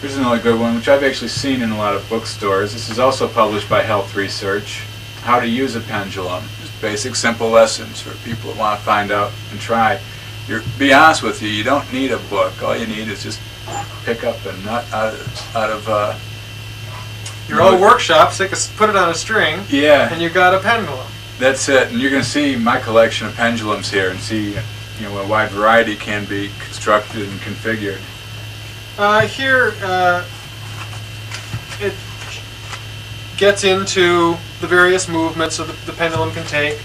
here's another good one, which I've actually seen in a lot of bookstores. This is also published by Health Research, How to Use a Pendulum. Just basic, simple lessons for people that want to find out and try. Be honest with you, you don't need a book. All you need is just pick up a nut out of your old workshop, put it on a string, yeah, and you got a pendulum. That's it, and you're going to see my collection of pendulums here and see, a wide variety can be constructed and configured. Here, it gets into the various movements that the pendulum can take: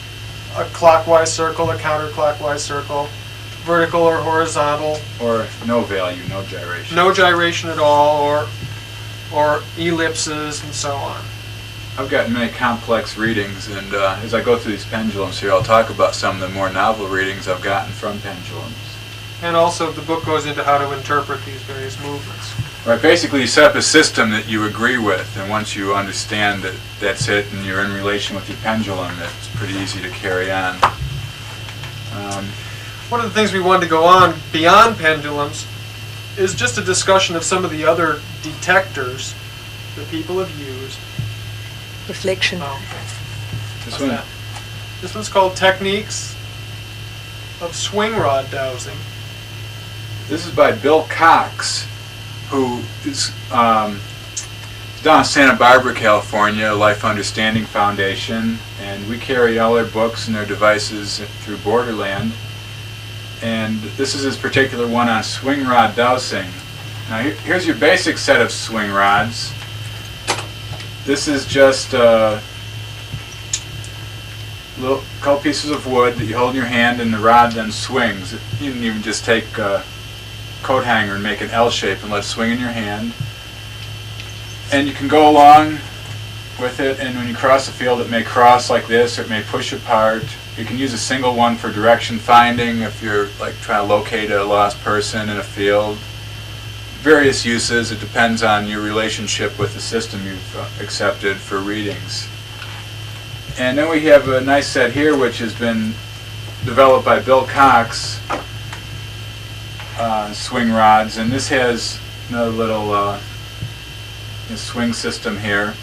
a clockwise circle, a counterclockwise circle, vertical or horizontal, or no value, no gyration. No gyration at all, or ellipses and so on. I've gotten many complex readings, and as I go through these pendulums here, I'll talk about some of the more novel readings I've gotten from pendulums. And also the book goes into how to interpret these various movements. Right, basically you set up a system that you agree with, and once you understand that that's it and you're in relation with your pendulum, it's pretty easy to carry on. One of the things we wanted to go on beyond pendulums is just a discussion of some of the other detectors that people have used. Reflection. This one's called Techniques of Swing Rod Dowsing. This is by Bill Cox, who is down in Santa Barbara, California, Life Understanding Foundation, and we carry all their books and their devices through Borderland. And this is his particular one on swing rod dowsing. Now here's your basic set of swing rods. This is just a couple pieces of wood that you hold in your hand, and the rod then swings. You can even just take a coat hanger and make an L shape and let it swing in your hand. And you can go along with it, and when you cross the field it may cross like this, or it may push apart. You can use a single one for direction finding if you're trying to locate a lost person in a field. Various uses, it depends on your relationship with the system you've accepted for readings. And then we have a nice set here which has been developed by Bill Cox, swing rods, and this has another little swing system here.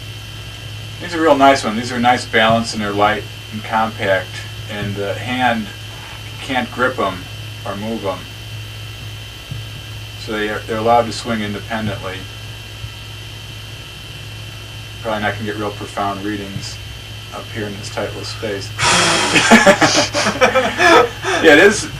These are real nice ones. These are nice balance and they're light and compact, and the hand can't grip them or move them. So they're allowed to swing independently. probably not going to get real profound readings up here in this tight little space. Yeah, it is.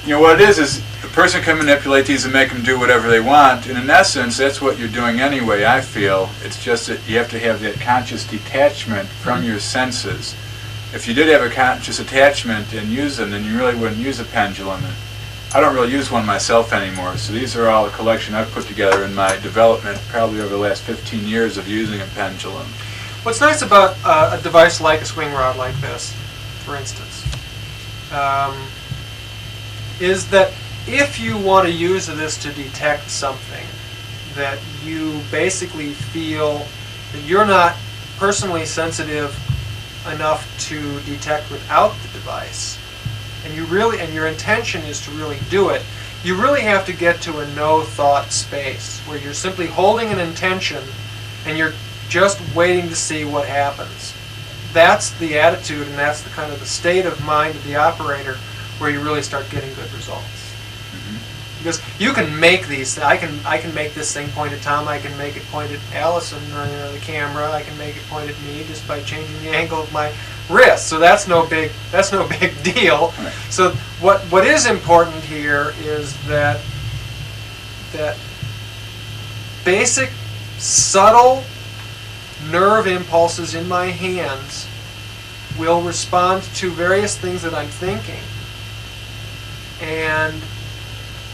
You know, what it is a person can manipulate these and make them do whatever they want, and in essence, that's what you're doing anyway, I feel. It's just that you have to have that conscious detachment from your senses. If you did have a conscious attachment and use them, then you really wouldn't use a pendulum. I don't really use one myself anymore, so these are all a collection I've put together in my development probably over the last 15 years of using a pendulum. What's nice about a device like a swing rod like this, for instance, is that if you want to use this to detect something that you basically feel that you're not personally sensitive enough to detect without the device, and your intention is to really do it, you really have to get to a no-thought space where you're simply holding an intention and you're just waiting to see what happens. That's the attitude, and that's the kind of the state of mind of the operator where you really start getting good results. Because you can make these. I can make this thing point at Tom. I can make it point at Allison or the camera. I can make it point at me just by changing the angle of my wrist. So that's no big deal. Right. So what is important here is that basic subtle nerve impulses in my hands will respond to various things that I'm thinking and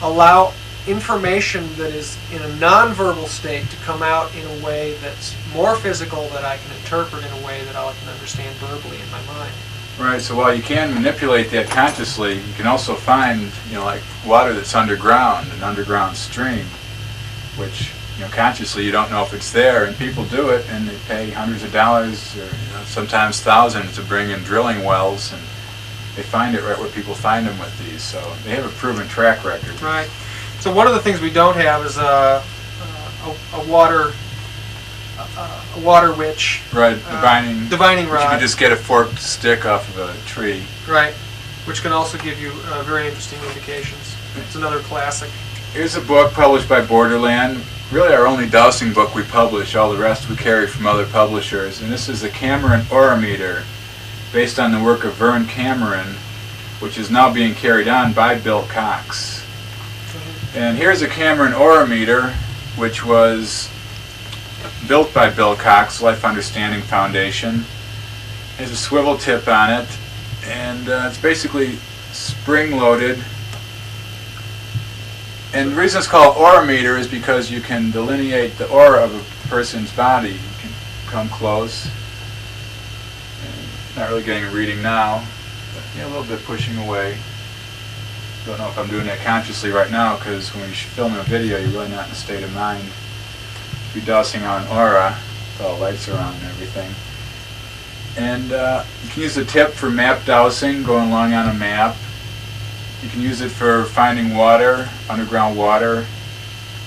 allow information that is in a nonverbal state to come out in a way that's more physical, that I can interpret in a way that I can understand verbally in my mind. Right, so while you can manipulate that consciously, you can also find, like water that's underground, an underground stream, which, consciously you don't know if it's there, and people do it, and they pay hundreds of dollars, or sometimes thousands to bring in drilling wells, and they find it right where people find them with these, so they have a proven track record. Right. So one of the things we don't have is a water witch. Right, divining rod. You can just get a forked stick off of a tree. Right, which can also give you very interesting indications. It's another classic. Here's a book published by Borderland. Really our only dowsing book we publish. All the rest we carry from other publishers. And this is a Cameron Aurameter, based on the work of Vern Cameron, which is now being carried on by Bill Cox. And here's a Cameron Aurameter, which was built by Bill Cox, Life Understanding Foundation. It has a swivel tip on it, and it's basically spring-loaded. And the reason it's called Aurameter is because you can delineate the aura of a person's body. You can come close. Not really getting a reading now, but a little bit pushing away. Don't know if I'm doing that consciously right now, because when you film a video, you're really not in a state of mind to be dowsing on aura with all the lights around and everything. And you can use the tip for map dowsing, going along on a map. You can use it for finding water, underground water.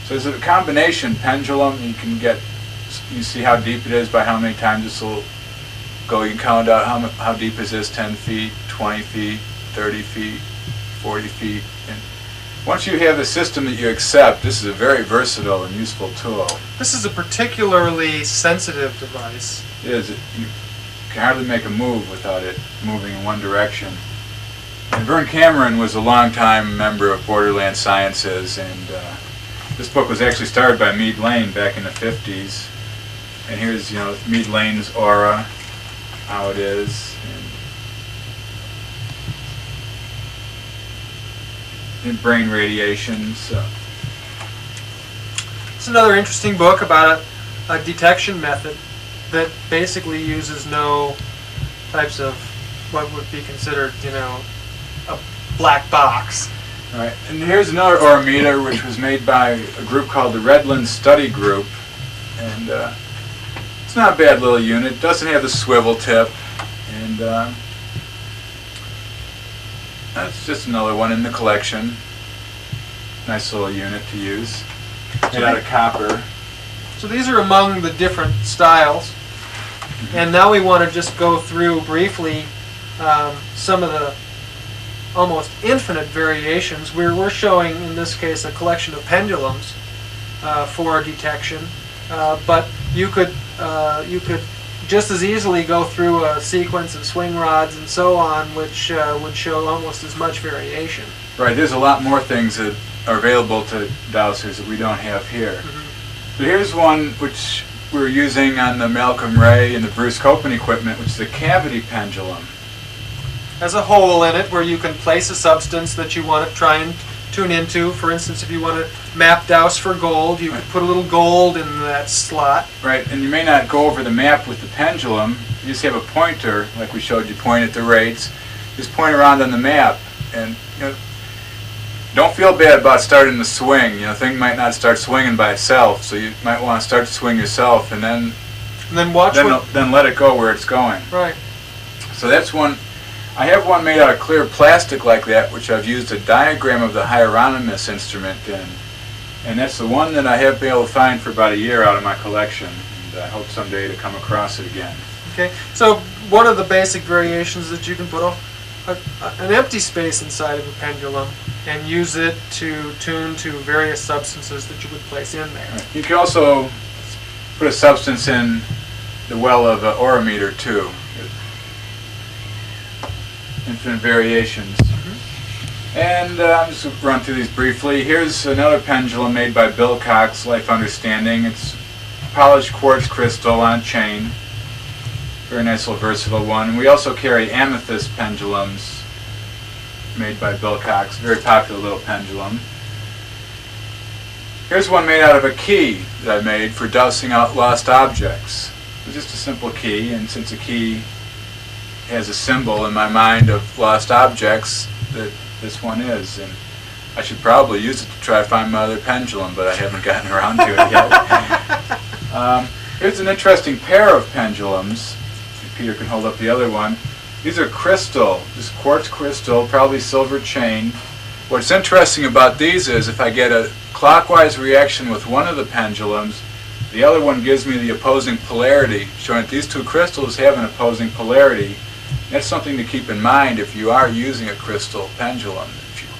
So there's a combination pendulum. You see how deep it is by how many times this will go. You can count out how deep is this, 10 feet, 20 feet, 30 feet, 40 feet. And once you have a system that you accept, this is a very versatile and useful tool. This is a particularly sensitive device. It is. You can hardly make a move without it moving in one direction. And Vern Cameron was a longtime member of Borderland Sciences, and this book was actually started by Meade Lane back in the 50s. And here's, Meade Lane's aura, how it is, and brain radiation. So it's another interesting book about a detection method that basically uses no types of what would be considered, a black box. All right, and here's another aurameter which was made by a group called the Redland Study Group, and it's not a bad little unit. It doesn't have the swivel tip, and that's just another one in the collection. Nice little unit to use. Made out of copper. So these are among the different styles, and now we want to just go through briefly some of the almost infinite variations. We're showing, in this case, a collection of pendulums for detection, but you could you could just as easily go through a sequence of swing rods and so on, which would show almost as much variation. Right, there's a lot more things that are available to dowsers that we don't have here. So here's one which we're using on the Malcolm Ray and the Bruce Copeland equipment, which is a cavity pendulum. Has a hole in it where you can place a substance that you want to try and tune into. For instance, if you want to map dowse for gold, you could put a little gold in that slot. Right, and you may not go over the map with the pendulum. You just have a pointer, like we showed you, point at the rates. Just point around on the map, and don't feel bad about starting the swing. Thing might not start swinging by itself, so you might want to start to swing yourself, and then watch. Then let it go where it's going. Right. So that's one. I have one made out of clear plastic like that, which I've used a diagram of the Hieronymus instrument in. And that's the one that I have been able to find for about a year out of my collection. And I hope someday to come across it again. Okay, so one of the basic variations that you can put an empty space inside of a pendulum and use it to tune to various substances that you would place in there. Right. You can also put a substance in the well of an orometer too. Infinite variations. And I'm just going to run through these briefly. Here's another pendulum made by Bill Cox, Life Understanding. It's polished quartz crystal on a chain. Very nice little versatile one. And we also carry amethyst pendulums made by Bill Cox. Very popular little pendulum. Here's one made out of a key that I made for dowsing out lost objects. It's just a simple key, and since a key has a symbol in my mind of lost objects, that this one is, and I should probably use it to try to find my other pendulum, but I haven't gotten around to it yet. Here's an interesting pair of pendulums. If Peter can hold up the other one. These are crystal, just quartz crystal, probably silver chain. What's interesting about these is if I get a clockwise reaction with one of the pendulums, the other one gives me the opposing polarity, showing that these two crystals have an opposing polarity. That's something to keep in mind if you are using a crystal pendulum.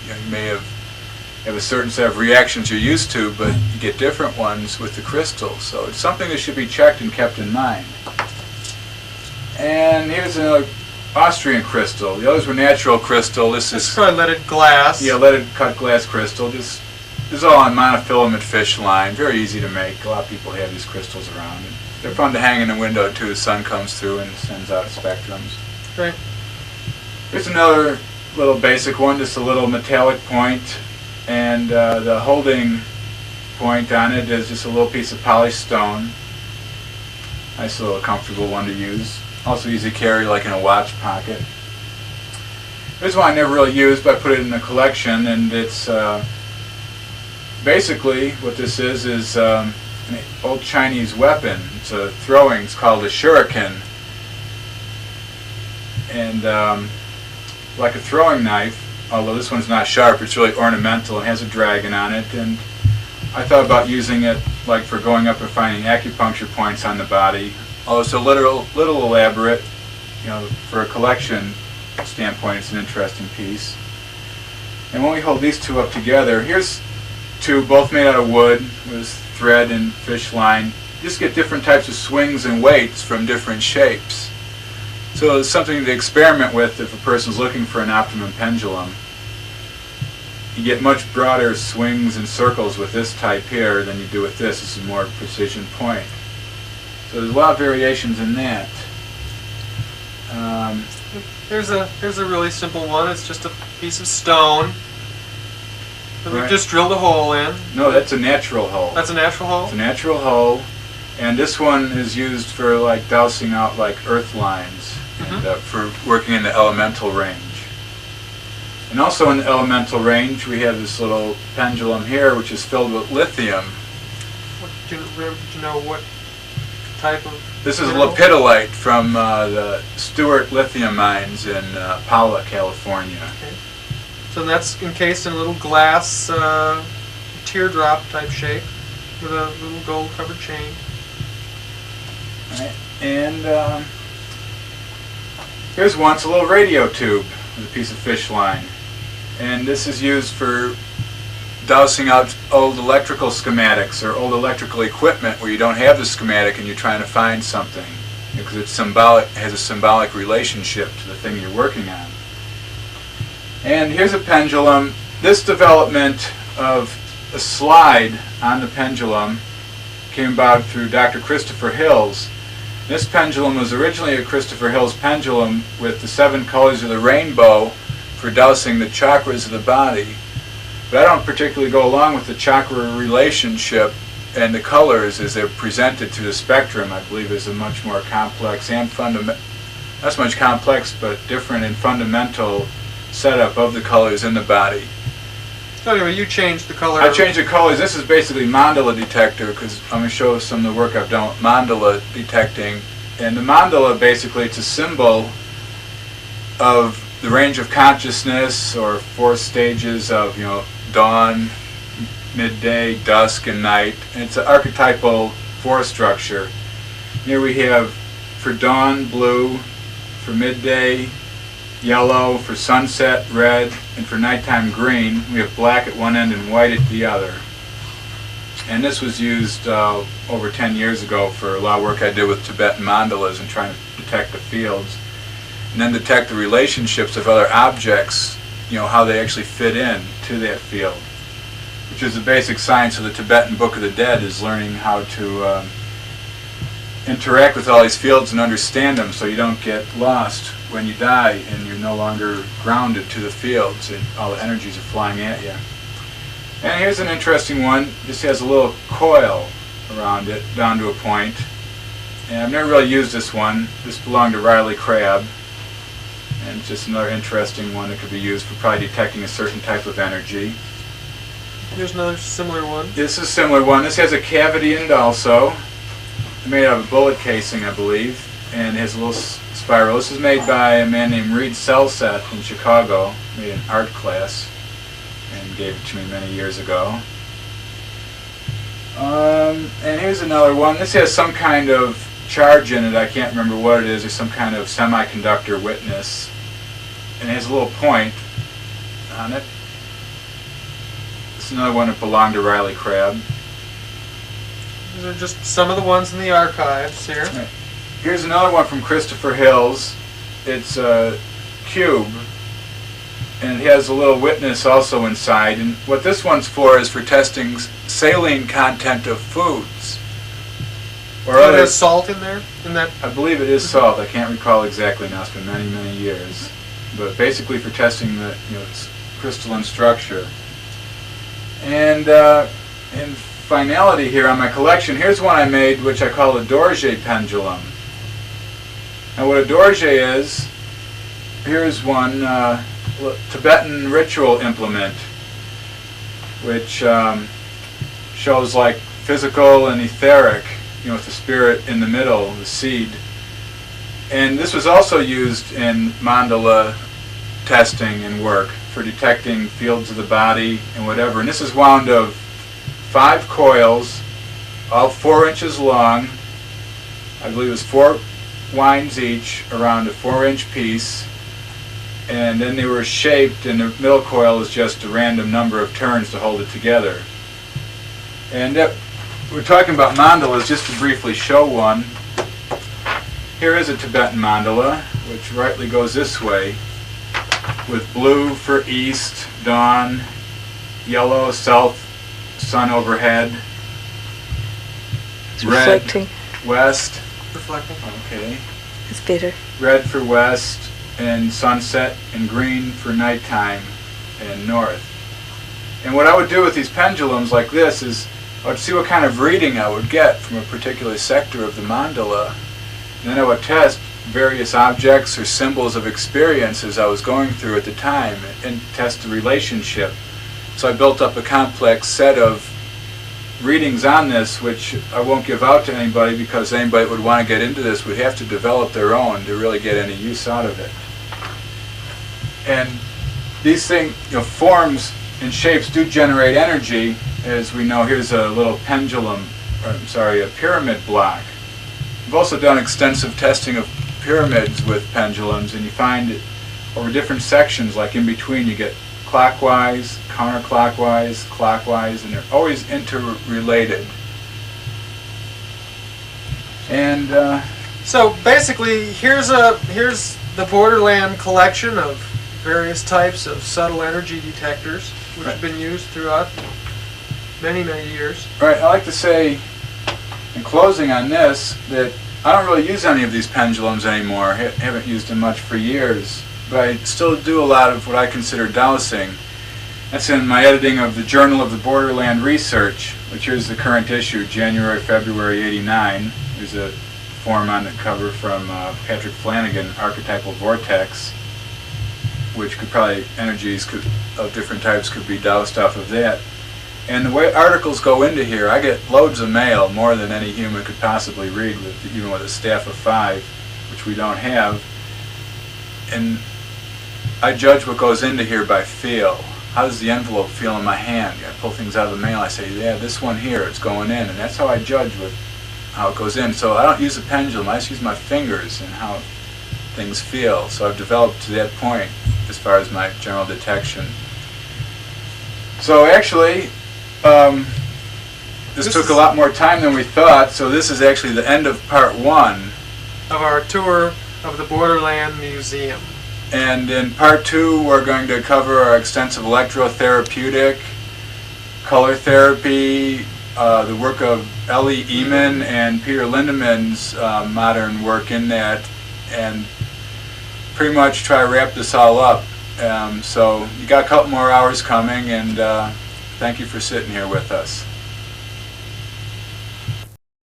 You may have a certain set of reactions you're used to, but you get different ones with the crystal. So it's something that should be checked and kept in mind. And here's another Austrian crystal. The others were natural crystal. This is probably leaded glass. Yeah, leaded cut glass crystal. This is all on monofilament fish line. Very easy to make. A lot of people have these crystals around. They're fun to hang in the window too. The sun comes through and sends out spectrums. Right. Here's another little basic one, just a little metallic point, and the holding point on it is just a little piece of polished stone. Nice little comfortable one to use. Also easy to carry like in a watch pocket. Here's one I never really used, but I put it in a collection, and it's basically what this is an old Chinese weapon. It's a throwing, it's called a shuriken. And like a throwing knife, although this one's not sharp, it's really ornamental and has a dragon on it. And I thought about using it like for going up and finding acupuncture points on the body. Although it's a little elaborate, for a collection standpoint, it's an interesting piece. And when we hold these two up together, here's two, both made out of wood with thread and fish line. You just get different types of swings and weights from different shapes. So it's something to experiment with if a person's looking for an optimum pendulum. You get much broader swings and circles with this type here than you do with this. This is a more precision point. So there's a lot of variations in that. Here's a really simple one. It's just a piece of stone that we've just drilled a hole in. No, that's a natural hole. That's a natural hole? It's a natural hole. And this one is used for like dowsing out like earth lines. And for working in the elemental range. And also in the elemental range we have this little pendulum here which is filled with lithium. Do you know what type of... This is lepidolite from the Stewart lithium mines in Paula, California. Okay. So that's encased in a little glass teardrop type shape with a little gold covered chain. All right. And here's one, it's a little radio tube with a piece of fish line. And this is used for dowsing out old electrical schematics or old electrical equipment where you don't have the schematic and you're trying to find something, because it's symbolic, has a symbolic relationship to the thing you're working on. And here's a pendulum. This development of a slide on the pendulum came about through Dr. Christopher Hill's. This pendulum was originally a Christopher Hill's pendulum with the 7 colors of the rainbow for dowsing the chakras of the body. But I don't particularly go along with the chakra relationship, and the colors as they're presented through the spectrum, I believe, is a much more complex and not so much complex, but different and fundamental setup of the colors in the body. So anyway, you changed the color. I changed the colors. This is basically mandala detector, because I'm going to show some of the work I've done with mandala detecting. And the mandala, basically, it's a symbol of the range of consciousness, or 4 stages of, dawn, midday, dusk, and night. And it's an archetypal 4 structure. Here we have for dawn, blue; for midday, yellow; for sunset, red; and for nighttime, green. We have black at one end and white at the other. And this was used over 10 years ago for a lot of work I did with Tibetan mandalas and trying to detect the fields. And then detect the relationships of other objects, how they actually fit in to that field. Which is the basic science of the Tibetan Book of the Dead, is learning how to interact with all these fields and understand them so you don't get lost when you die and you're no longer grounded to the fields and all the energies are flying at you. And here's an interesting one. This has a little coil around it down to a point. And I've never really used this one. This belonged to Riley Crabb. And it's just another interesting one that could be used for probably detecting a certain type of energy. Here's another similar one. This is a similar one. This has a cavity in it also. It's made out of a bullet casing, I believe, and it has a little spiral. This is made by a man named Reed Selset in Chicago. Made an art class and gave it to me many years ago. And here's another one. This has some kind of charge in it. I can't remember what it is. There's some kind of semiconductor witness. And it has a little point on it. This is another one that belonged to Riley Crabb. These are just some of the ones in the archives here. Right. Here's another one from Christopher Hill's. It's a cube, and it has a little witness also inside. And what this one's for is for testing saline content of foods. Or So it has salt in there? In that? I believe it is salt. I can't recall exactly now. It's been many, many years. But basically for testing the its crystalline structure. And in finality here on my collection, here's one I made which I call a Dorje pendulum. Now what a Dorje is, here's one Tibetan ritual implement which shows like physical and etheric, with the spirit in the middle, the seed. And this was also used in mandala testing and work for detecting fields of the body and whatever. And this is wound of 5 coils, all 4 inches long. I believe it was 4 winds each around a 4-inch piece. And then they were shaped, and the middle coil is just a random number of turns to hold it together. And we're talking about mandalas, just to briefly show one. Here is a Tibetan mandala, which rightly goes this way, with blue for east, dawn; yellow, south, sun overhead; It's red, reflecting. west, Reflecting. okay, It's better. red for west and sunset, and green for nighttime and north. And what I would do with these pendulums like this is I would see what kind of reading I would get from a particular sector of the mandala. And then I would test various objects or symbols of experiences I was going through at the time and test the relationship. So I built up a complex set of readings on this, which I won't give out to anybody, because anybody that would want to get into this would have to develop their own to really get any use out of it. And these things, forms and shapes do generate energy. As we know, here's a little pendulum, a pyramid block. We've also done extensive testing of pyramids with pendulums, and you find it over different sections, like in between you get clockwise, counterclockwise, clockwise, and they're always interrelated. And So basically, here's the Borderland collection of various types of subtle energy detectors, which have been used throughout many, many years. right, I like to say, in closing on this, that I don't really use any of these pendulums anymore. I haven't used them much for years, but I still do a lot of what I consider dowsing. That's in my editing of the Journal of the Borderland Research, which is the current issue, January, February '89. There's a form on the cover from Patrick Flanagan, Archetypal Vortex, which energies of different types could be doused off of that. And the way articles go into here, I get loads of mail, more than any human could possibly read, even with a staff of 5, which we don't have. And I judge what goes into here by feel. How does the envelope feel in my hand? I pull things out of the mail, I say, yeah, this one here, it's going in. And that's how I judge how it goes in. So I don't use a pendulum, I just use my fingers and how things feel. So I've developed to that point as far as my general detection. So actually, this took a lot more time than we thought, so this is actually the end of part 1 of our tour of the Borderland Museum. And in part 2 we're going to cover our extensive electrotherapeutic, color therapy, the work of Ellie Eman and Peter Lindemann's modern work in that, and pretty much try to wrap this all up. So you got a couple more hours coming, and thank you for sitting here with us.